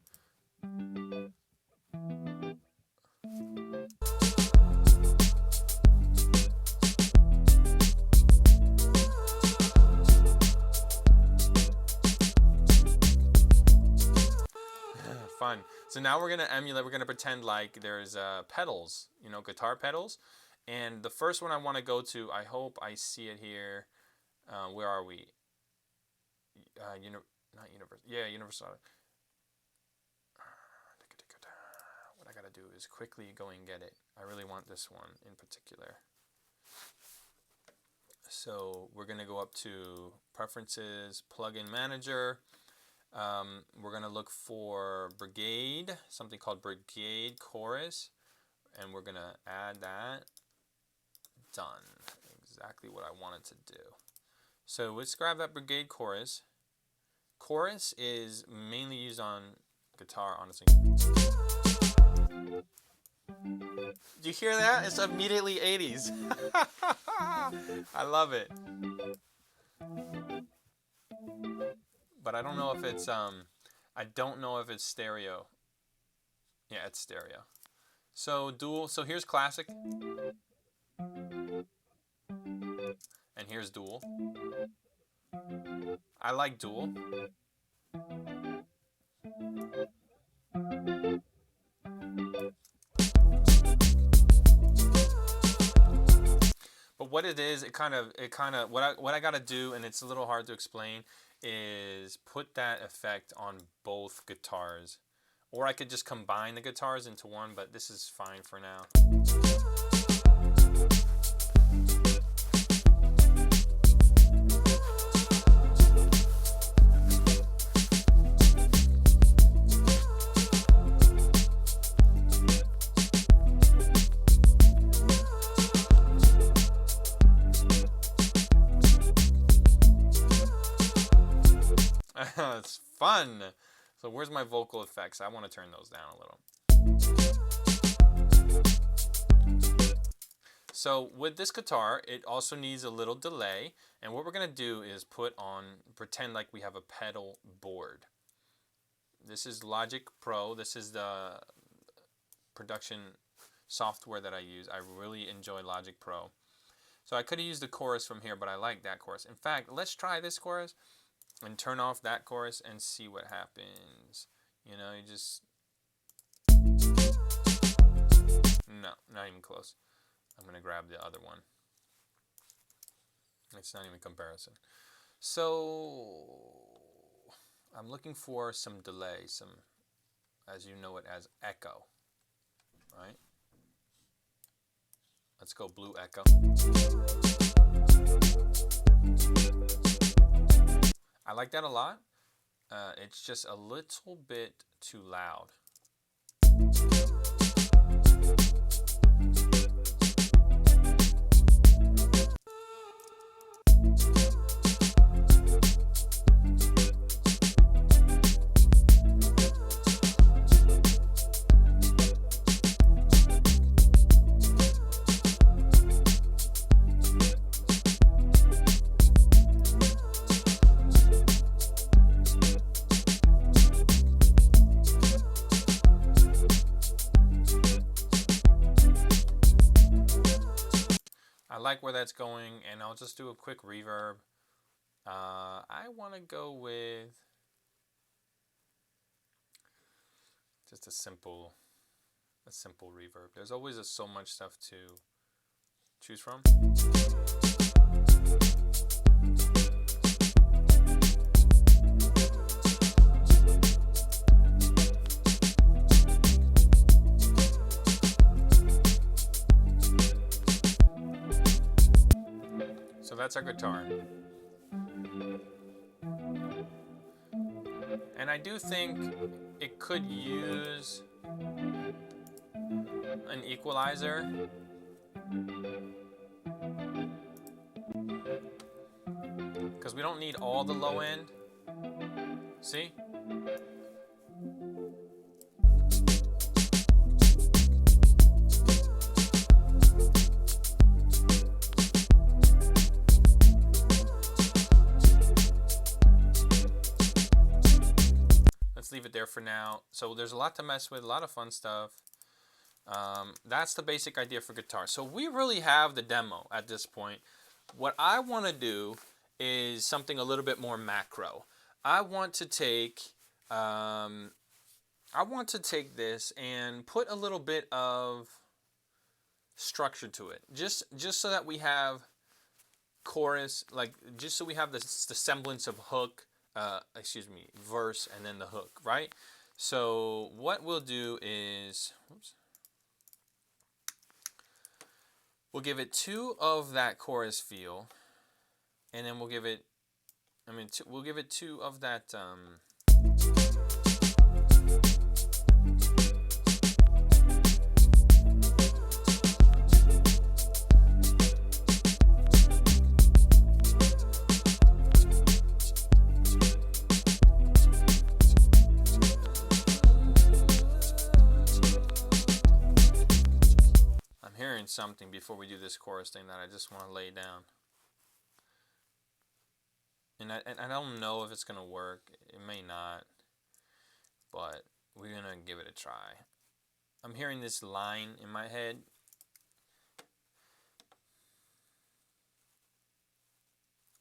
Fun. So now we're gonna emulate. We're gonna pretend like there's pedals, you know, guitar pedals. And the first one I want to go to, I hope I see it here. Where are we? Not Universal. Yeah, Universal. What I gotta do is quickly go and get it. I really want this one in particular. So we're gonna go up to Preferences, Plugin Manager. We're gonna look for Brigade, something called Brigade Chorus, and we're gonna add that. Done. Exactly what I wanted to do. So let's grab that Brigade Chorus. Chorus is mainly used on guitar, honestly. Do you hear that? It's immediately 80s. I love it. But I don't know if it's stereo. Yeah, it's stereo. So dual. So here's classic. And here's dual. I like dual. But what it is, it kind of what I gotta do, and it's a little hard to explain, is put that effect on both guitars. Or I could just combine the guitars into one, but this is fine for now. It's fun. So where's my vocal effects? I want to turn those down a little. So with this guitar, it also needs a little delay. And what we're going to do is pretend like we have a pedal board. This is Logic Pro. This is the production software that I use. I really enjoy Logic Pro. So I could have used the chorus from here, but I like that chorus. In fact, let's try this chorus and turn off that chorus and see what happens. You know, you just... No, not even close. I'm going to grab the other one. It's not even comparison. So, I'm looking for some delay, as you know it as echo, right? Let's go blue echo. I like that a lot. It's just a little bit too loud. I like where that's going, and I'll just do a quick reverb. I want to go with just a simple reverb. There's always so much stuff to choose from. So that's our guitar. And I do think it could use an equalizer. Because we don't need all the low end. See? leave it there for now. So there's a lot to mess with, a lot of fun stuff. That's the basic idea for guitar. So we really have the demo at this point. What I want to do is something a little bit more macro. I want to take this and put a little bit of structure to it, just so that we have chorus, like just so we have the semblance of hook, verse, and then the hook, right? So what we'll do is, we'll give it 2 of that chorus feel, and then we'll give it, we'll give it 2 of that. Something before we do this chorus thing that I just want to lay down, and I don't know if it's gonna work. It may not, but we're gonna give it a try. I'm hearing this line in my head.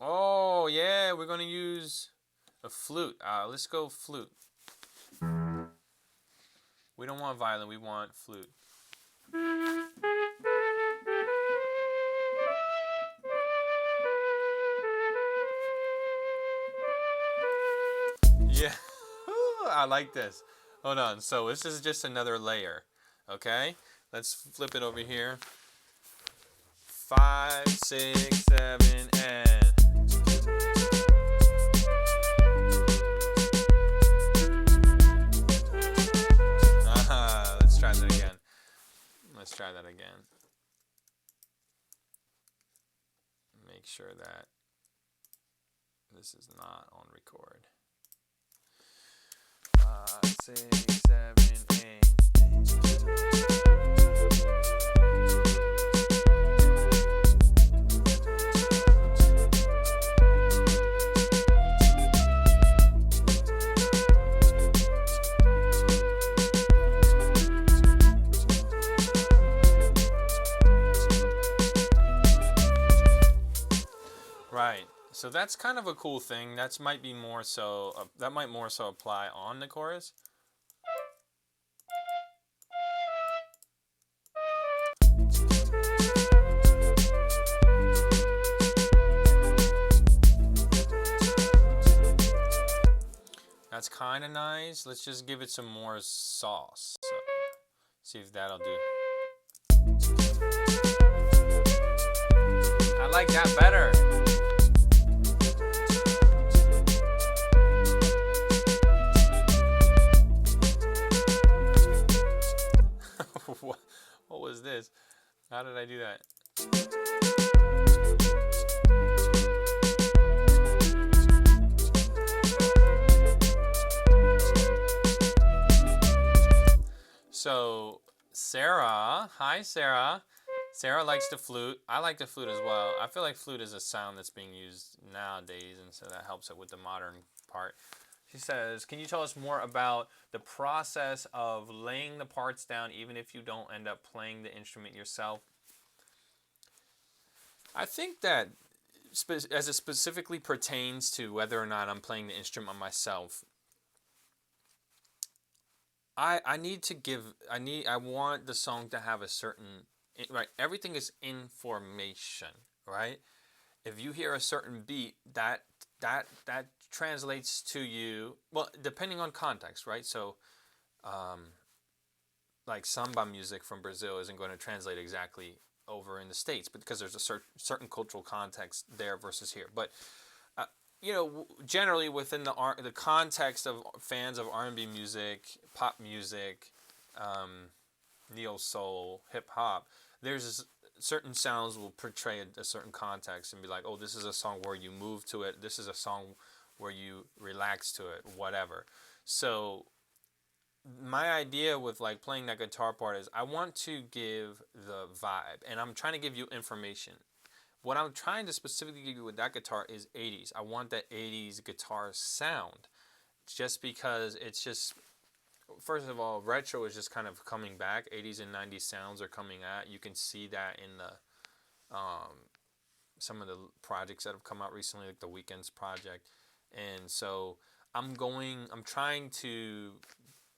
Oh yeah, we're gonna use a flute. Let's go flute. We don't want violin, we want flute. Yeah, I like this. Hold on, so this is just another layer, okay? Let's flip it over here. 5, 6, 7, and... Let's try that again. Let's try that again. Make sure that this is not on record. 5, 6, 7, 8. Right. So that's kind of a cool thing. That might be more so. That might more so apply on the chorus. That's kind of nice. Let's just give it some more sauce. So, see if that'll do. I like that better. What was this? How did I do that? So Sarah, hi Sarah. Sarah likes the flute. I like the flute as well. I feel like flute is a sound that's being used nowadays, and so that helps it with the modern part. She says, can you tell us more about the process of laying the parts down even if you don't end up playing the instrument yourself? I think that as it specifically pertains to whether or not I'm playing the instrument myself, I want the song to have a certain, right, everything is information, right? If you hear a certain beat, that translates to you, well, depending on context, right? So, like samba music from Brazil isn't going to translate exactly over in the States, but because there's a certain cultural context there versus here. But you know, generally within the context of fans of R&B music, pop music, neo soul, hip hop, there's certain sounds will portray a certain context and be like, oh, this is a song where you move to it. This is a song where you relax to it, whatever. So my idea with like playing that guitar part is I want to give the vibe, and I'm trying to give you information. What I'm trying to specifically give you with that guitar is 80s. I want that 80s guitar sound. just because it's just, first of all, retro is just kind of coming back. 80s and 90s sounds are coming at. You can see that in the some of the projects that have come out recently, like the Weeknd's project. And so I'm trying to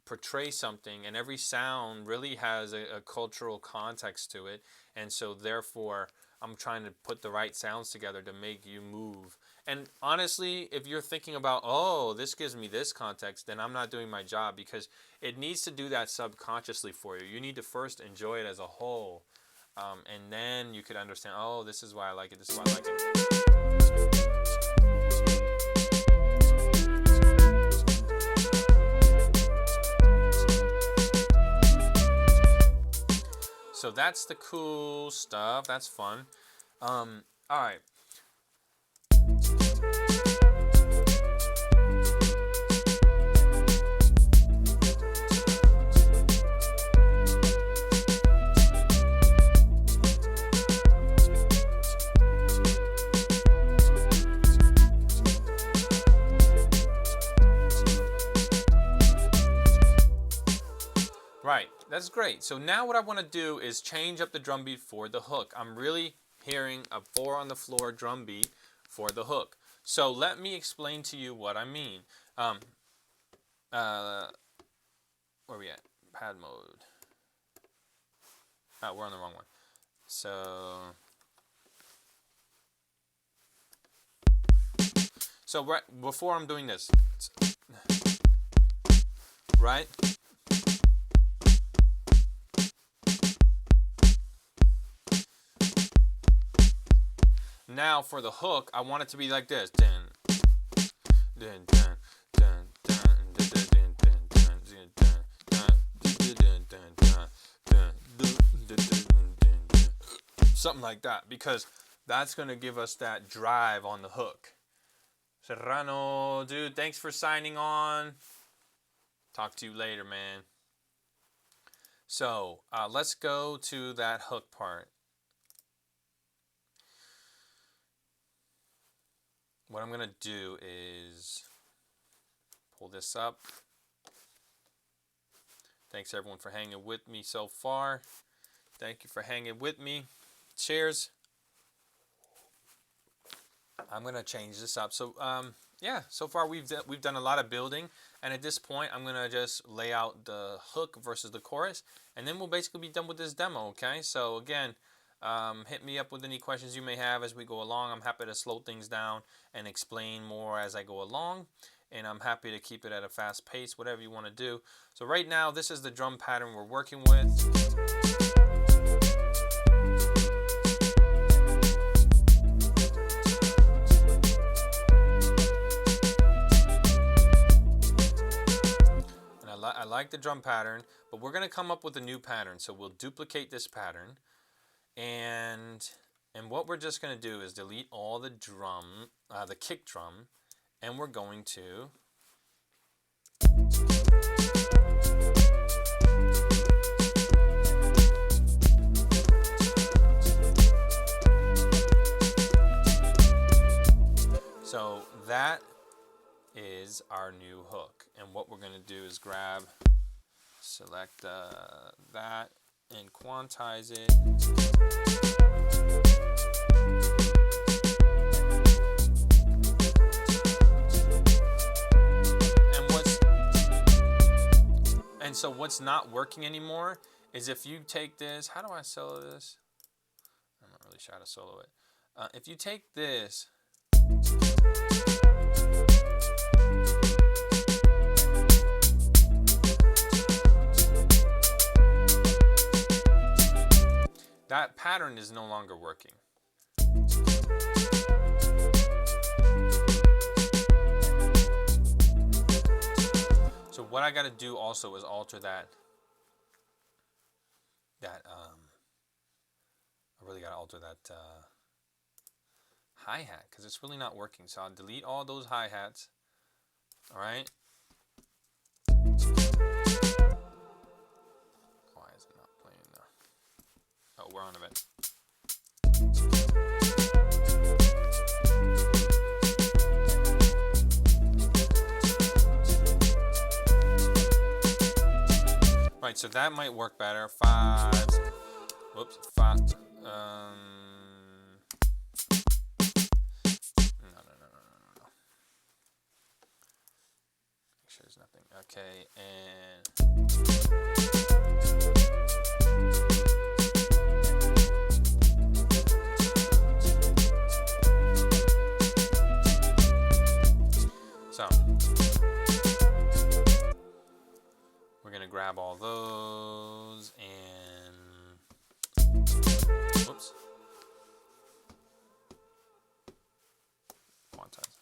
portray something, and every sound really has a cultural context to it, and so therefore I'm trying to put the right sounds together to make you move. And honestly, if you're thinking about, oh, this gives me this context, then I'm not doing my job, because it needs to do that subconsciously for you. You need to first enjoy it as a whole, and then you could understand, oh, this is why I like it, this is why I like it. So that's the cool stuff. That's fun. All right. Right, that's great. So now what I want to do is change up the drum beat for the hook. I'm really hearing a 4 on the floor drum beat for the hook. So let me explain to you what I mean. Where are we at? Pad mode. Oh, we're on the wrong one. So right before I'm doing this, right? Now for the hook, I want it to be like this. Something like that, because that's going to give us that drive on the hook. Serrano, dude, thanks for signing on. Talk to you later, man. So let's go to that hook part. What I'm going to do is pull this up. Thanks everyone for hanging with me so far. Thank you for hanging with me. Cheers. I'm going to change this up. So yeah, so far we've done a lot of building, and at this point I'm going to just lay out the hook versus the chorus, and then we'll basically be done with this demo, okay? So again, hit me up with any questions you may have as we go along. I'm happy to slow things down and explain more as I go along, and I'm happy to keep it at a fast pace, whatever you want to do. So right now, this is the drum pattern we're working with. And I like the drum pattern, but we're going to come up with a new pattern. So we'll duplicate this pattern. And what we're just going to do is delete all the drum, the kick drum, and we're going to so that is our new hook. And what we're going to do is select that, and quantize it. And so what's not working anymore is if you take this, how do I solo this? I'm not really sure how to solo it. If you take this, that pattern is no longer working. So what I got to do also is alter that. I really got to alter that hi-hat, because it's really not working. So I'll delete all those hi-hats. All right. Why is it not playing now? Oh, we're on a bit. Right, so that might work better. 5. Whoops. 5. No. Make sure there's nothing. Okay, and so we're gonna grab all those and whoops. Quantize.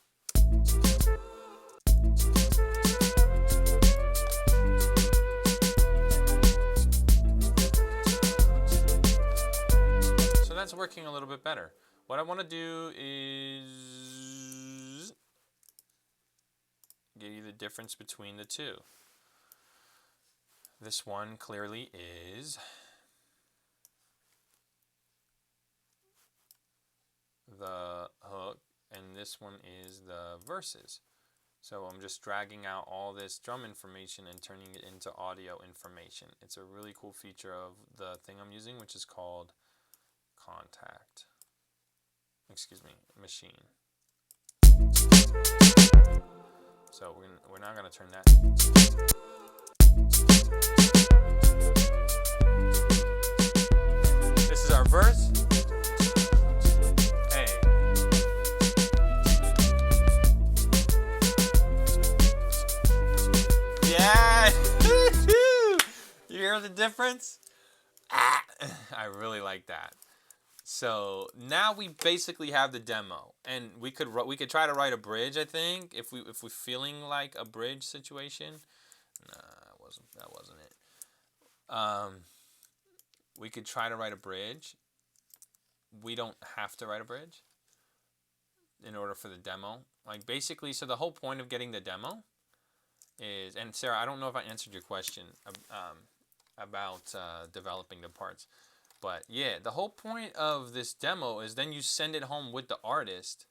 So that's working a little bit better. What I want to do is give you the difference between the two. This one clearly is the hook, and this one is the verses. So I'm just dragging out all this drum information and turning it into audio information. It's a really cool feature of the thing I'm using, which is called Machine. So we're not going to turn that. This is our verse. Hey. Yeah. You hear the difference? I really like that. So now we basically have the demo, and we could try to write a bridge. I think if we're feeling like a bridge situation. Nah, that wasn't it. We could try to write a bridge. We don't have to write a bridge in order for the demo. Like basically, so the whole point of getting the demo is, and Sarah, I don't know if I answered your question about developing the parts. But yeah, the whole point of this demo is then you send it home with the artist,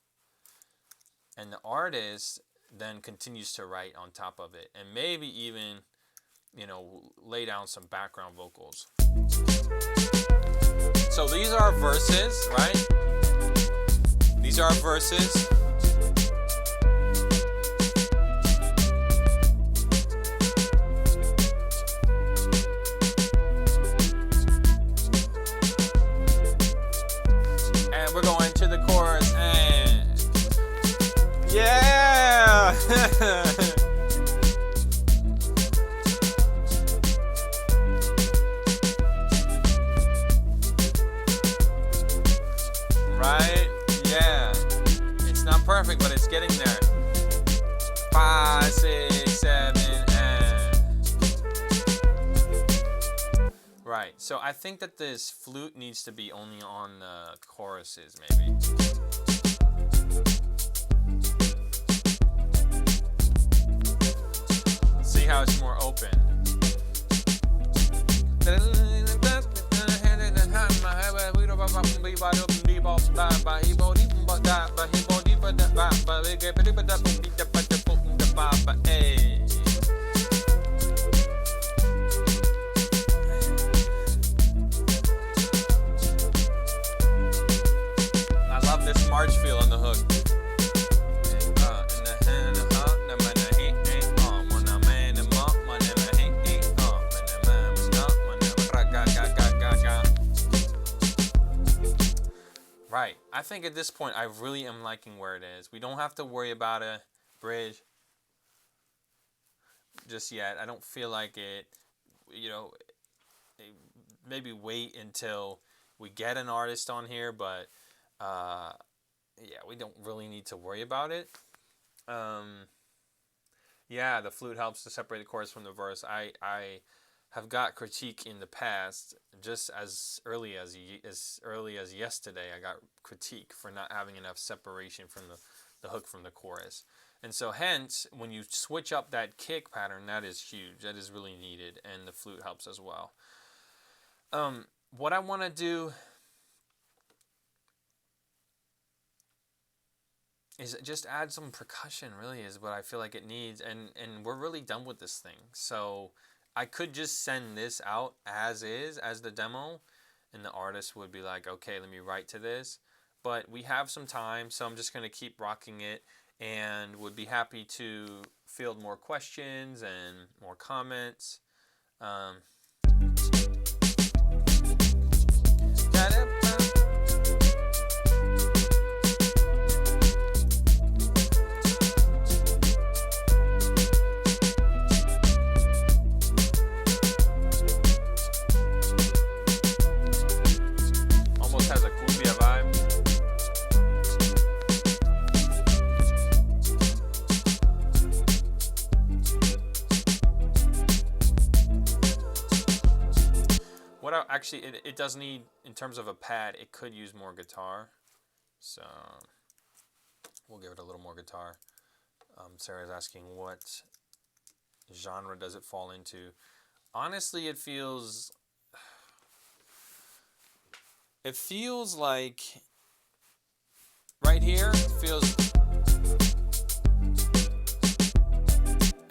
and the artist then continues to write on top of it, and maybe even, you know, lay down some background vocals. So these are verses, right? These are verses. We're going to the chorus and yeah. Right? Yeah. It's not perfect, but it's getting there. 5, 6, 7, and right. So I think that this flute needs to be only on the choruses, maybe. See how it's more open. I love this march feel on the hook. Right. I think at this point I really am liking where it is. We don't have to worry about a bridge just yet. I don't feel like it, you know, maybe wait until we get an artist on here, but yeah, we don't really need to worry about it. Yeah, the flute helps to separate the chorus from the verse. I have got critique in the past, just as early as yesterday. I got critique for not having enough separation from the hook from the chorus, and so hence when you switch up that kick pattern, that is huge. That is really needed, and the flute helps as well. What I want to do is just add some percussion. Really, is what I feel like it needs, and we're really done with this thing. So I could just send this out as is, as the demo, and the artist would be like, okay, let me write to this. But we have some time, so I'm just going to keep rocking it, and would be happy to field more questions and more comments. Actually, it does need, in terms of a pad, it could use more guitar. So we'll give it a little more guitar. Sarah's asking, what genre does it fall into? Honestly, it feels like right here feels,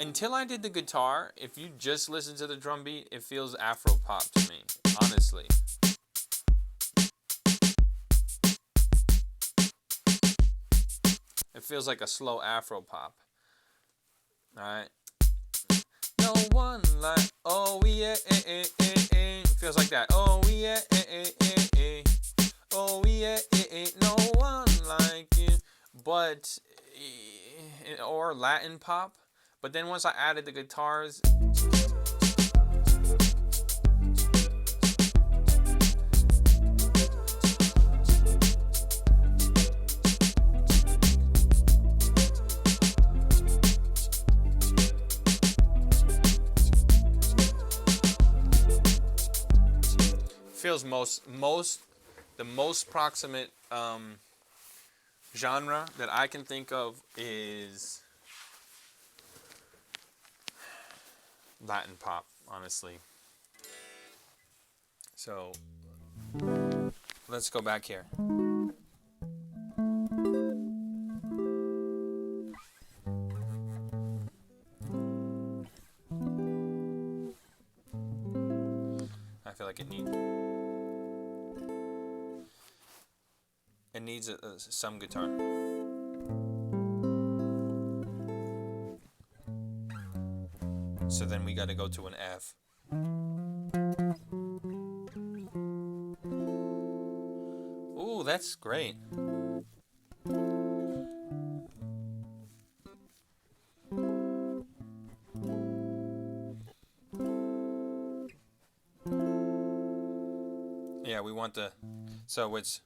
until I did the guitar, if you just listen to the drum beat, it feels Afro pop to me, honestly. It feels like a slow Afro pop. Alright. No one like, oh yeah, It feels like that. Oh yeah, Oh yeah, no one like you. But, or Latin pop. But then once I added the guitars, feels the most proximate genre that I can think of is Latin pop, honestly. So let's go back here. I feel like it needs some guitar. So then we got to go to an F. Ooh, that's great. Yeah, we want the, so it's,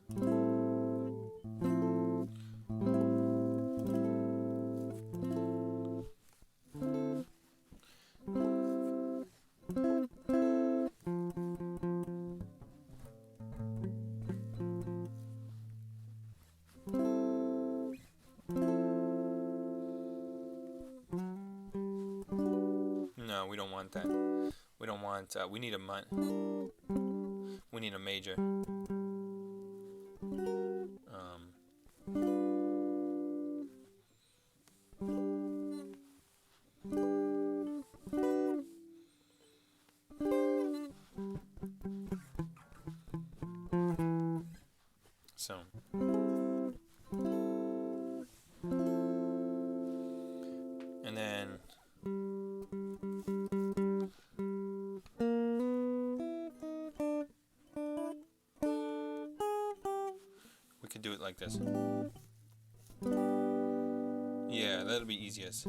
no, we don't want that. We don't want, we need a major. So and then we could do it like this. Yeah, that'll be easiest.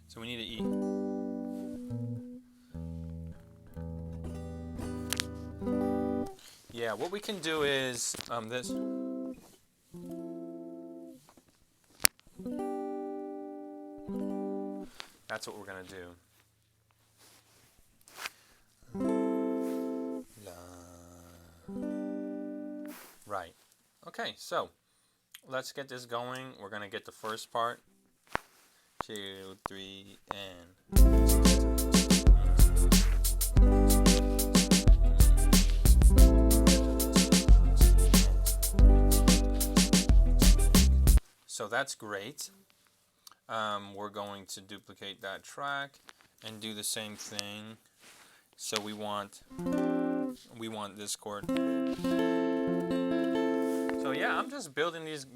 So we need an E. Yeah, what we can do is this. That's what we're gonna do. Right. Okay, so let's get this going. We're gonna get the first part. 2, 3, and that's great. We're going to duplicate that track and do the same thing. So we want this chord. So yeah, I'm just building these.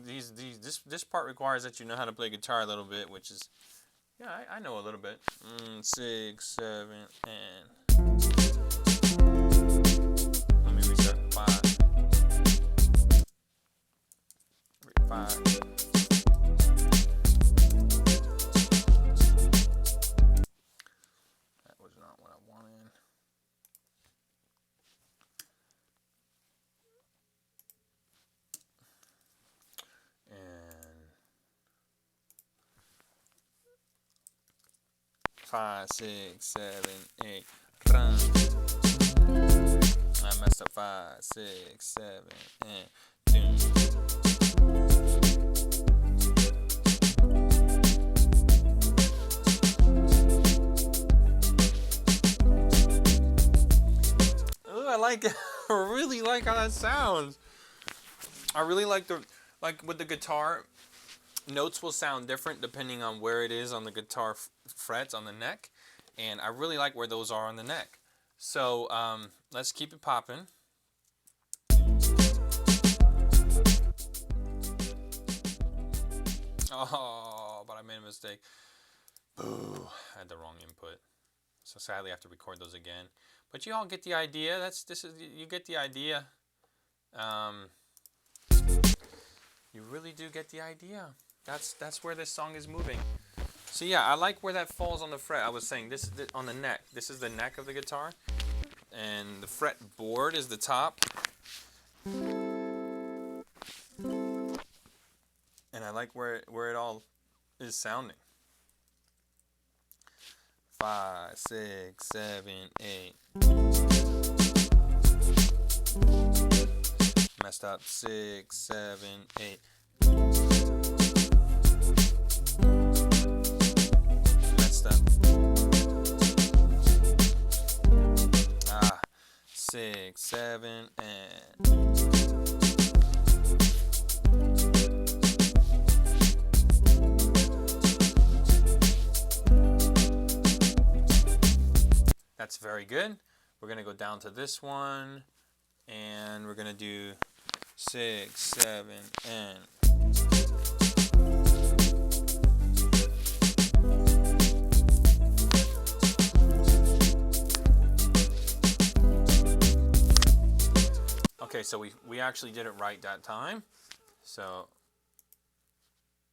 This part requires that you know how to play guitar a little bit, which is, yeah, I know a little bit. 6, 7, and let me reset. 5, 5. That was not what I wanted. And 5, 6, 7, 8. Run. I messed up. 5, 6, 7, and 2. Ooh, I like it. I really like how that sounds. I really like with the guitar, notes will sound different depending on where it is on the guitar frets on the neck, and I really like where those are on the neck. So let's keep it popping. Oh, but I made a mistake. Boo! I had the wrong input. So sadly, I have to record those again. But you all get the idea. You get the idea. You really do get the idea. That's where this song is moving. So yeah, I like where that falls on the fret. I was saying this is on the neck. This is the neck of the guitar, and the fretboard is the top. And I like where it all is sounding. 5, 6, 7, 8. Messed up. 6, 7, 8. Messed up. 6, 7, and that's very good. We're going to go down to this one, and we're going to do 6, 7, and okay, so we actually did it right that time. So,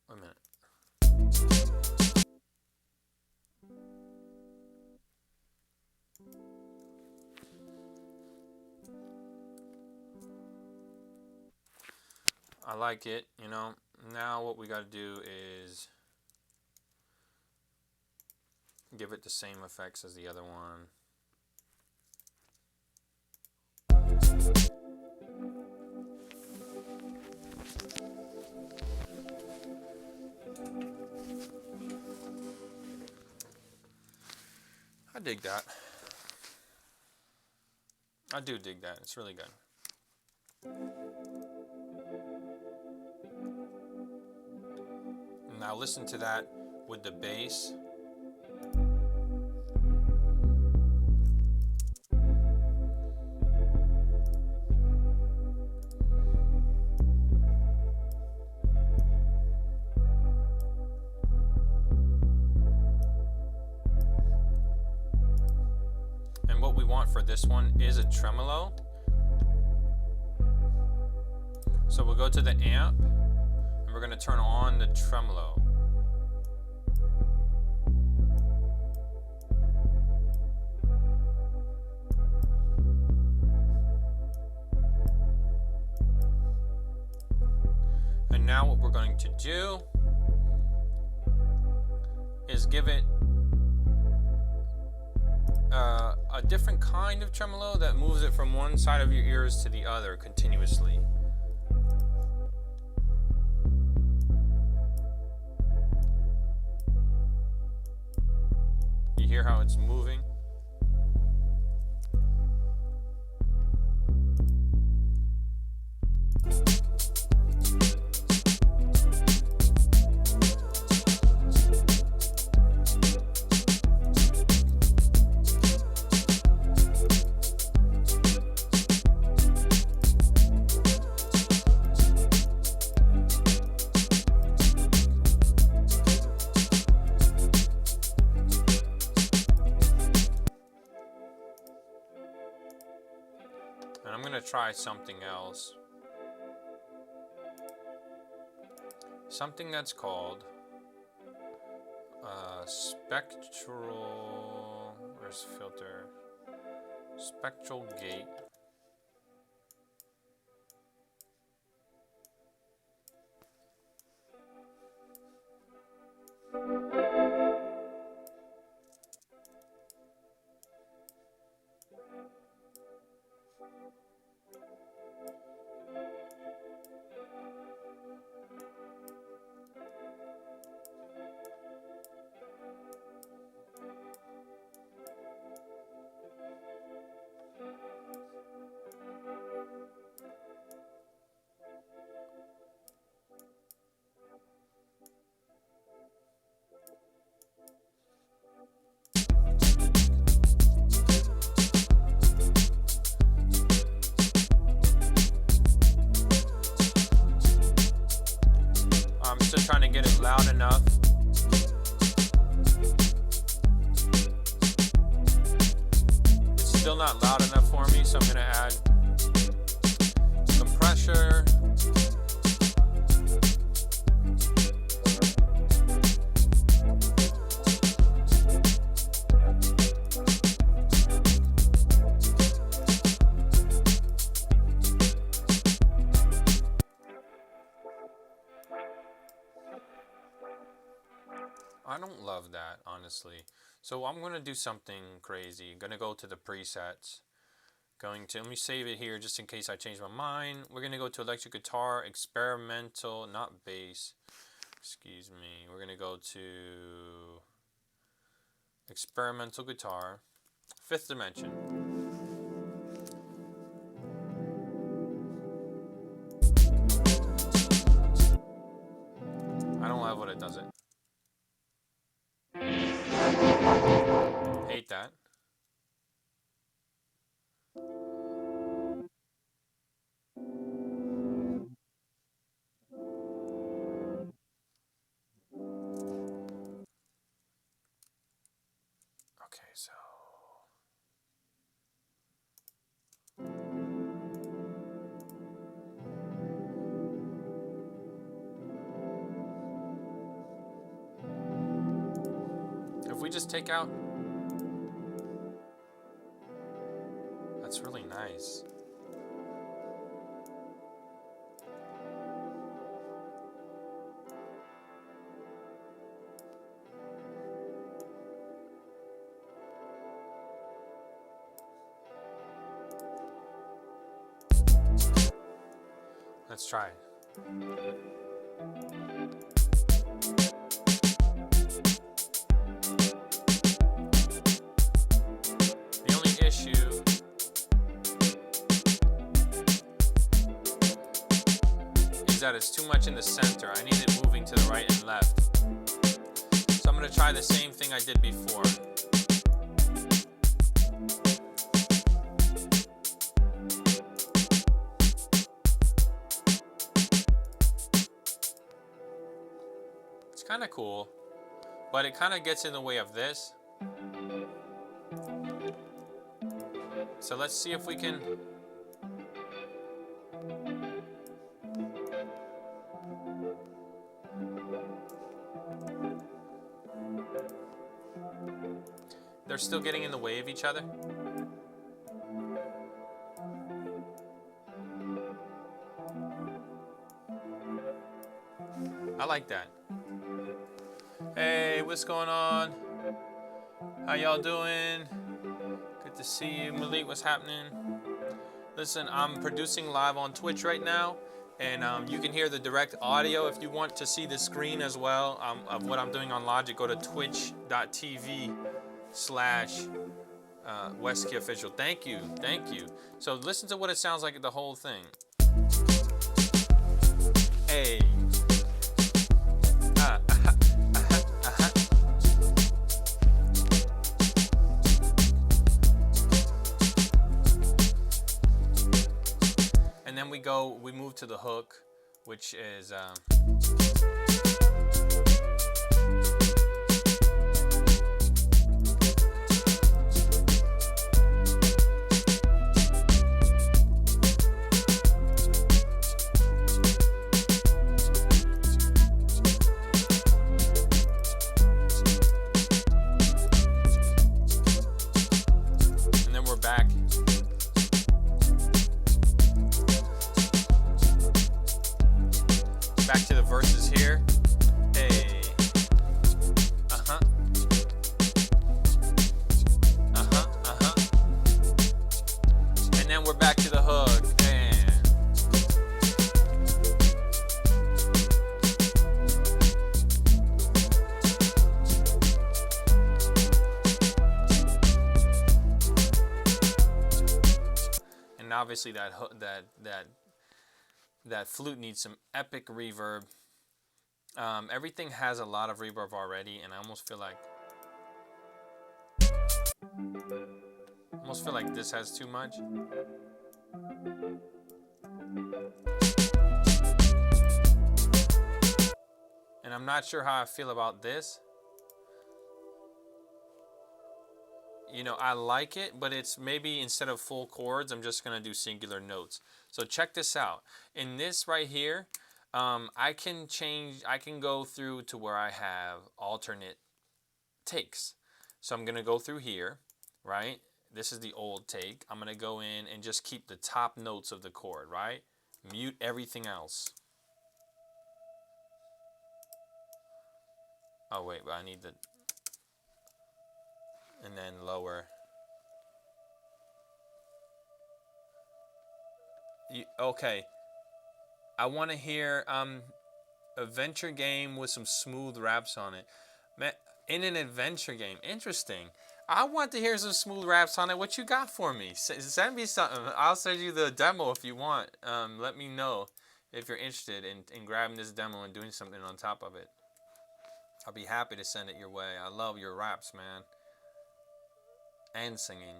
a minute. I like it, you know. Now what we got to do is give it the same effects as the other one. I dig that. I do dig that. It's really good. Now listen to that with the bass. And what we want for this one is a tremolo. So we'll go to the amp, and we're going to turn on the tremolo. And now what we're going to do is give it a different kind of tremolo that moves it from one side of your ears to the other continuously. You hear how it's moving? And I'm going to try something else. Something that's called spectral, where's filter? Spectral gate. I'm still trying to get it loud enough. It's still not loud enough for me, so I'm going to add some pressure. I don't love that, honestly. So I'm going to do something crazy. I'm going to go to the presets. Let me save it here just in case I change my mind. We're going to go to electric guitar, experimental, not bass. Excuse me. We're going to go to experimental guitar, 5th dimension. I don't love what it does it. Hate that. Okay, so if we just take out, that's really nice. Let's try it. The only issue is that it's too much in the center. I need it moving to the right and left. So I'm going to try the same thing I did before. Kind of cool, but it kind of gets in the way of this. So let's see if we can they're still getting in the way of each other. I like that. Hey, what's going on? How y'all doing? Good to see you. Malik, what's happening? Listen, I'm producing live on Twitch right now, and you can hear the direct audio. If you want to see the screen as well of what I'm doing on Logic, go to twitch.tv/WesKeyOfficial. Thank you, thank you. So listen to what it sounds like, the whole thing. Hey. And then we move to the hook, which is and obviously that flute needs some epic reverb. Everything has a lot of reverb already, and I almost feel like this has too much. And I'm not sure how I feel about this. You know, I like it, but it's maybe instead of full chords, I'm just going to do singular notes. So check this out. In this right here, I can go through to where I have alternate takes. So I'm going to go through here, right? This is the old take. I'm going to go in and just keep the top notes of the chord, right? Mute everything else. Oh, wait, but I need the... And then lower. Okay. I want to hear adventure game with some smooth raps on it. Man, in an adventure game. Interesting. I want to hear some smooth raps on it. What you got for me? Send me something. I'll send you the demo if you want. Let me know if you're interested in grabbing this demo and doing something on top of it. I'll be happy to send it your way. I love your raps, man. And singing.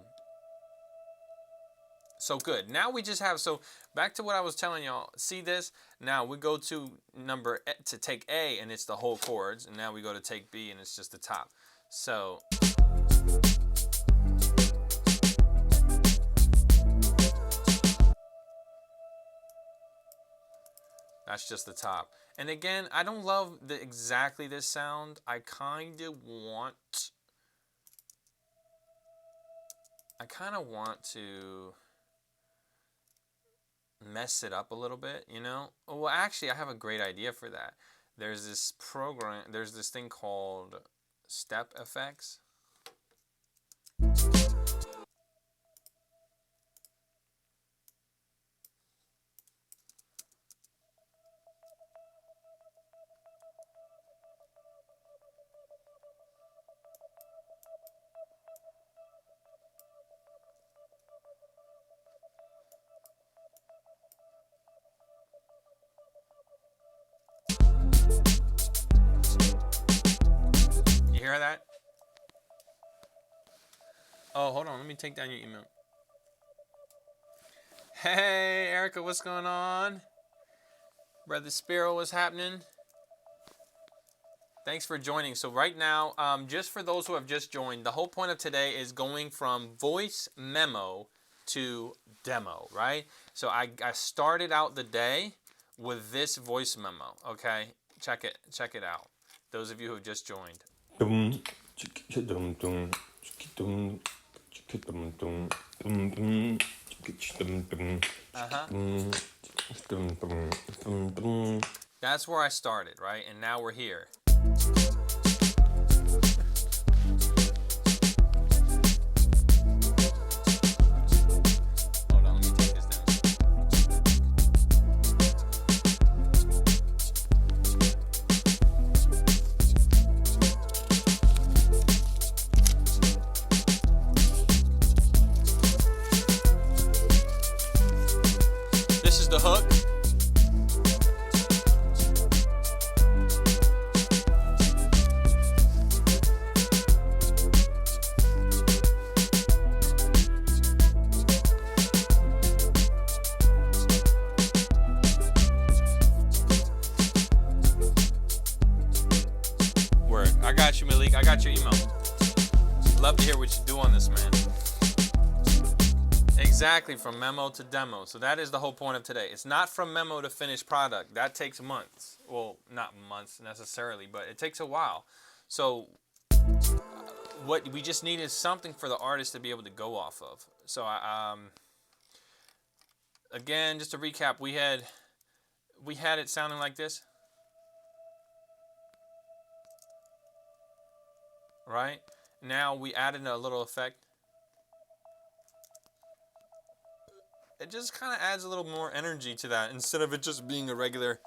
So good. Now we just have, so back to what I was telling y'all. See this? Now we go to take A, and it's the whole chords. And now we go to take B, and it's just the top. So that's just the top. And again, I don't love exactly this sound. I kind of want to mess it up a little bit, you know? Well, actually, I have a great idea for that. There's this thing called step effects. Hear that? Oh, hold on. Let me take down your email. Hey, Erica, what's going on? Brother Spiro, what's happening? Thanks for joining. So right now, just for those who have just joined, the whole point of today is going from voice memo to demo, right? So I started out the day with this voice memo, okay? Check it out. Those of you who have just joined. That's where I started, right? And now we're here. Hold on, let me take this down. This is the hook. I got you, Malik. I got your email. Love to hear what you do on this, man. Exactly, from memo to demo. So that is the whole point of today. It's not from memo to finished product. That takes months. Well, not months necessarily, but it takes a while. So what we just need is something for the artist to be able to go off of. So again, just to recap, we had it sounding like this. Right? Now we added a little effect. It just kind of adds a little more energy to that. Instead of it just being a regular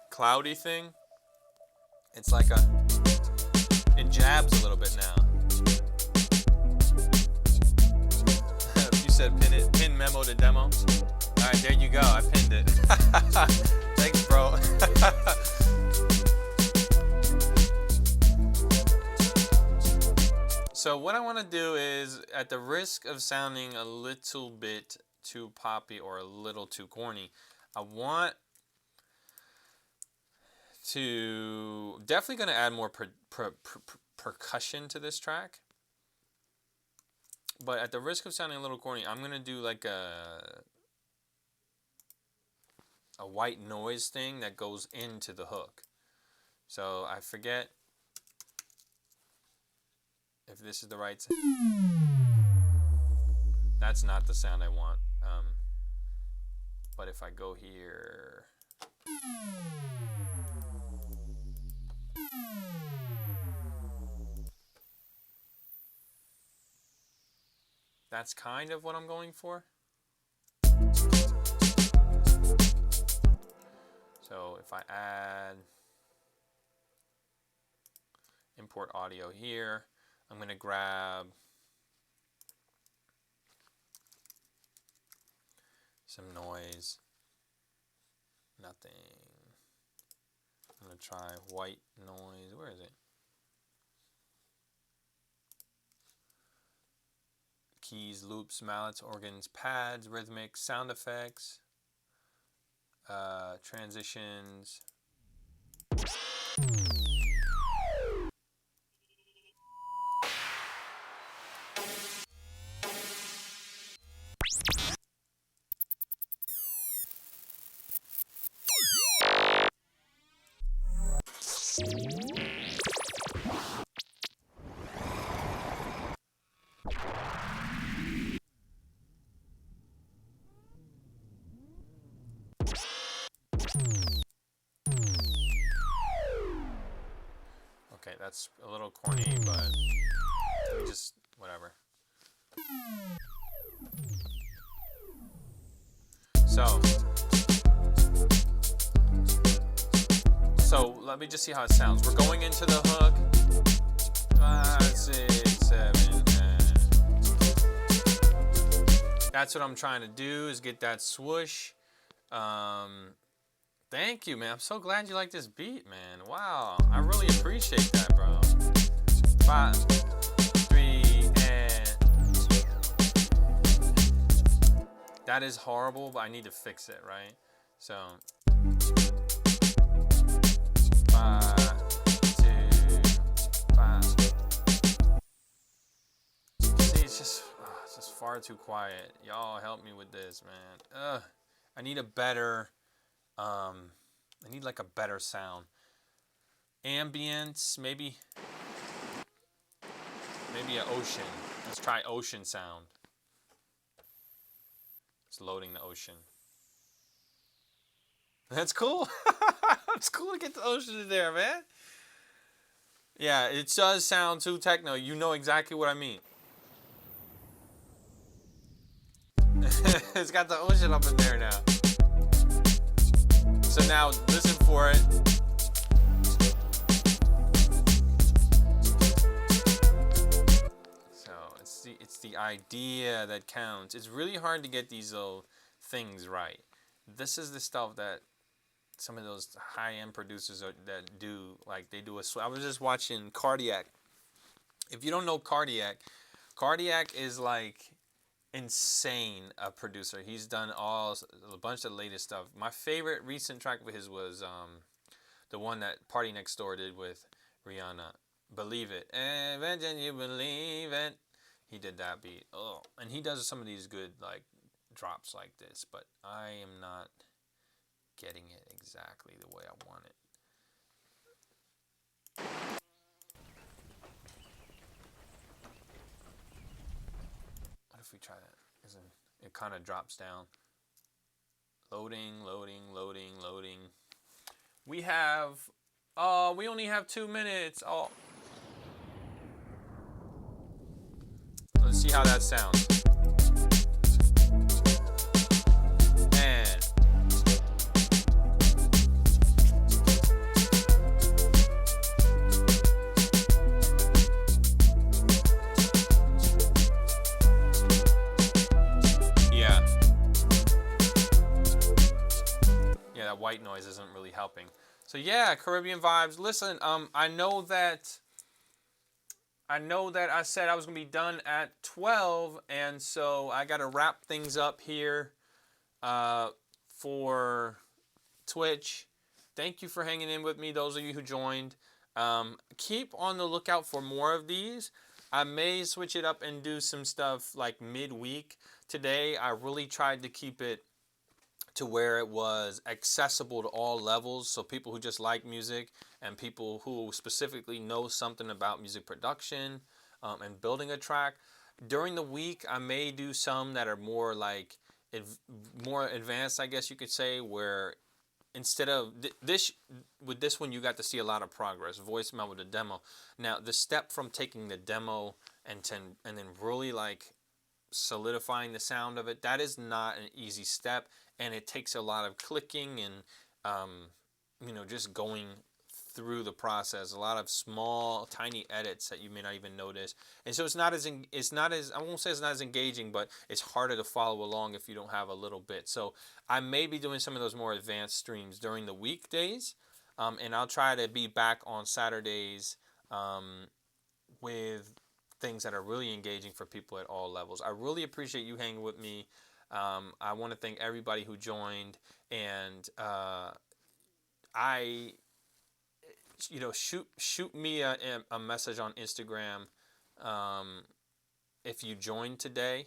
cloudy thing, it's like it jabs a little bit now. You said pin memo to demo. Alright, there you go. I pinned it. Thanks, bro. So what I want to do is, at the risk of sounding a little bit too poppy or a little too corny, I want to definitely going to add more percussion to this track. But at the risk of sounding a little corny, I'm going to do like a white noise thing that goes into the hook. So I forget if this is the right sound. That's not the sound I want. But if I go here, that's kind of what I'm going for. So if I add import audio here, I'm going to grab some noise. Nothing. I'm going to try white noise. Where is it? Keys, loops, mallets, organs, pads, rhythmic, sound effects, transitions. Okay, that's a little corny, but just whatever. So let me just see how it sounds. We're going into the hook. 5, 6, 7, 10. That's what I'm trying to do, is get that swoosh. Thank you, man. I'm so glad you like this beat, man. Wow, I really appreciate that, bro. 5, 3, and that is horrible, but I need to fix it, right? So 5, 2, 5. See, it's just far too quiet. Y'all help me with this, man. I need a better. I need like a better sound. Ambience, maybe an ocean. Let's try ocean sound. It's loading the ocean. That's cool. It's cool to get the ocean in there, man. Yeah, it does sound too techno. You know exactly what I mean. It's got the ocean up in there now. So now listen for it. So it's the idea that counts. It's really hard to get these little things right. This is the stuff that some of those high-end producers that do. Like they do I was just watching Cardiac. If you don't know Cardiac is like insane a producer. He's done a bunch of the latest stuff. My favorite recent track of his was the one that Party Next Door did with Rihanna. Believe It. Imagine you believe it. He did that beat. Oh, and he does some of these good like drops like this, but I am not getting it exactly the way I want it. What if we try that? It kind of drops down. Loading. We only have 2 minutes. Oh. Let's see how that sounds. Yeah. white noise isn't really helping. So yeah, Caribbean vibes. Listen, I know that I said I was gonna be done at 12, and so I gotta wrap things up here for Twitch. Thank you for hanging in with me, those of you who joined. Keep on the lookout for more of these. I may switch it up and do some stuff like midweek. Today, I really tried to keep it to where it was accessible to all levels. So people who just like music and people who specifically know something about music production and building a track. During the week, I may do some that are more like more advanced, I guess you could say, where instead of with this one, you got to see a lot of progress. Voice memo to demo. Now, the step from taking the demo and then really like solidifying the sound of it, that is not an easy step, and it takes a lot of clicking and just going through the process, a lot of small tiny edits that you may not even notice. And so it's not as I won't say it's not as engaging, but it's harder to follow along if you don't have a little bit. So I may be doing some of those more advanced streams during the weekdays, and I'll try to be back on Saturdays with things that are really engaging for people at all levels. I really appreciate you hanging with me. I want to thank everybody who joined, and shoot me a message on Instagram if you joined today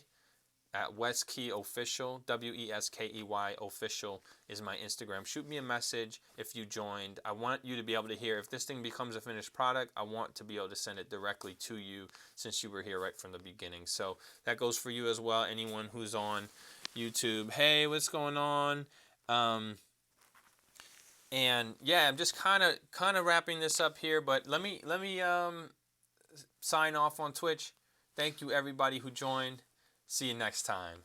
at WesKeyOfficial. WESKEY official is my Instagram. Shoot me a message if you joined. I want you to be able to hear if this thing becomes a finished product. I want to be able to send it directly to you since you were here right from the beginning. So that goes for you as well. Anyone who's on YouTube, hey, what's going on? And yeah, I'm just kind of wrapping this up here, but let me sign off on Twitch. Thank you everybody who joined. See you next time.